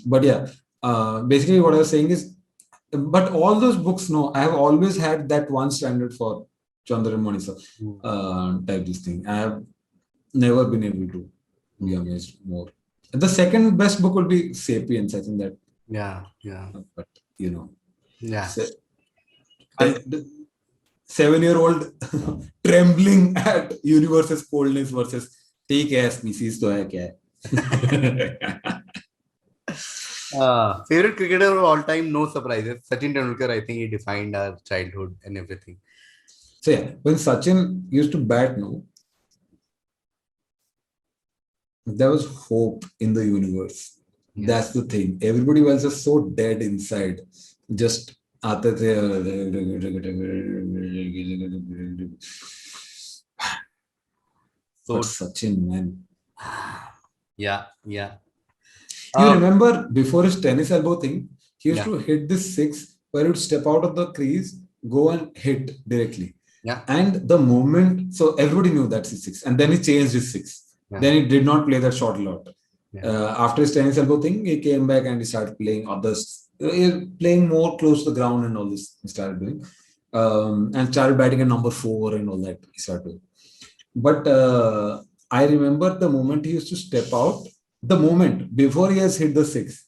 But yeah, basically what I was saying is, but all those books, no, I have always had that one standard for Chandra and Manisa type this thing. I have never been able to be amazed more. The second best book would be Sapiens. I think that. Yeah. But Yeah. 7-year-old trembling at universe's coldness versus ठीक है species तो है क्या है. Favorite cricketer of all time, no surprises. Sachin Tendulkar, I think he defined our childhood and everything. So yeah, when Sachin used to bat, no, there was hope in the universe. Yes. That's the thing. Everybody was just so dead inside. Just आते थे. So Sachin, man. Yeah. You remember before his tennis elbow thing, he used to hit this 6 where he would step out of the crease, go and hit directly. Yeah. And the moment, so everybody knew that's his 6. And then he changed his 6. Yeah. Then he did not play that shot a lot. Yeah. After his tennis elbow thing, he came back and he started playing others, playing more close to the ground and all this he started doing. And started batting at number 4 and all that he started doing. But I remember the moment he used to step out, the moment before he has hit the 6,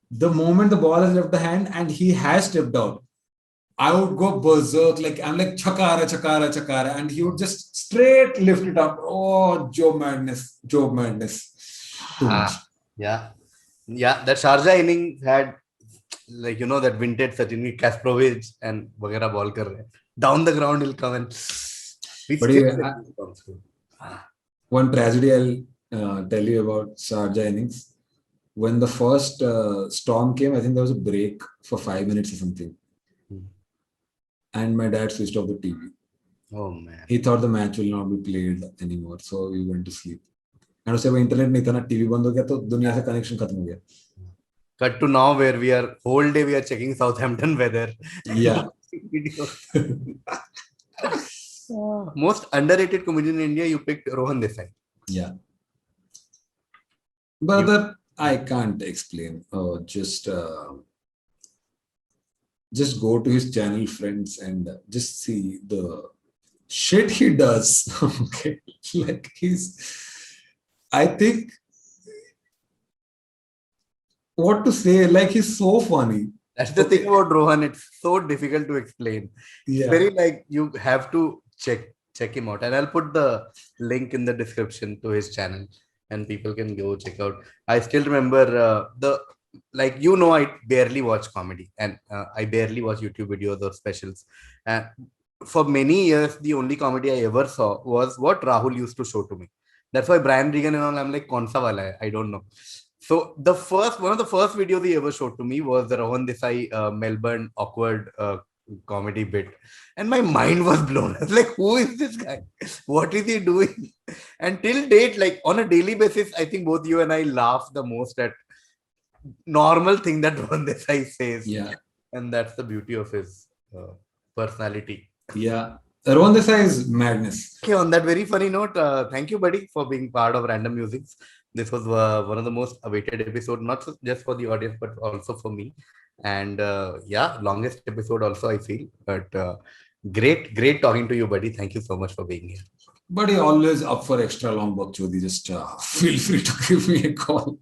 the moment the ball has left the hand and he has stepped out, I would go berserk, I'm like chakara, and he would just straight lift it up. Oh, Joe madness. too much. Yeah. That Sharjah innings had, like, that vintage Sachin Kasparovich and Vagera ball kar rahe. Down the ground he'll come and we But still yeah, one tragedy I'll tell you about Sharjah innings. When the first storm came, I think there was a break for 5 minutes or something. And my dad switched off the TV. Oh man. He thought the match will not be played anymore. So we went to sleep. And उससे वो internet नहीं था ना, TV बंद हो गया तो दुनिया से कनेक्शन खत्म हो गया. Cut to now where we are whole day we are checking Southampton weather. Yeah. Most underrated comedian in India, you picked Rohan Desai. Yeah. But that I can't explain. Just go to his channel, friends, and just see the shit he does. Okay. Like I think, what to say, like he's so funny. That's the thing about Rohan. It's so difficult to explain. Yeah. It's very like you have to check him out. And I'll put the link in the description to his channel and people can go check out. I still remember I barely watch comedy and I barely watch YouTube videos or specials. And for many years, the only comedy I ever saw was what Rahul used to show to me. That's why Brian Regan and all, I'm like, kaun sa wala hai? I don't know. So one of the first videos he ever showed to me was the Rohan Desai Melbourne awkward comedy bit. And my mind was blown. I was like, who is this guy? What is he doing? And till date, like on a daily basis, I think both you and I laugh the most at normal thing that Rohan Desai says. Yeah. And that's the beauty of his personality. Yeah. Rohan Desai is madness. Okay, on that very funny note, thank you, buddy, for being part of Random Musings. This was one of the most awaited episodes, not just for the audience, but also for me. And longest episode also, I feel. But great talking to you, buddy. Thank you so much for being here. Buddy, always up for extra long bakchodi. Just feel free to give me a call.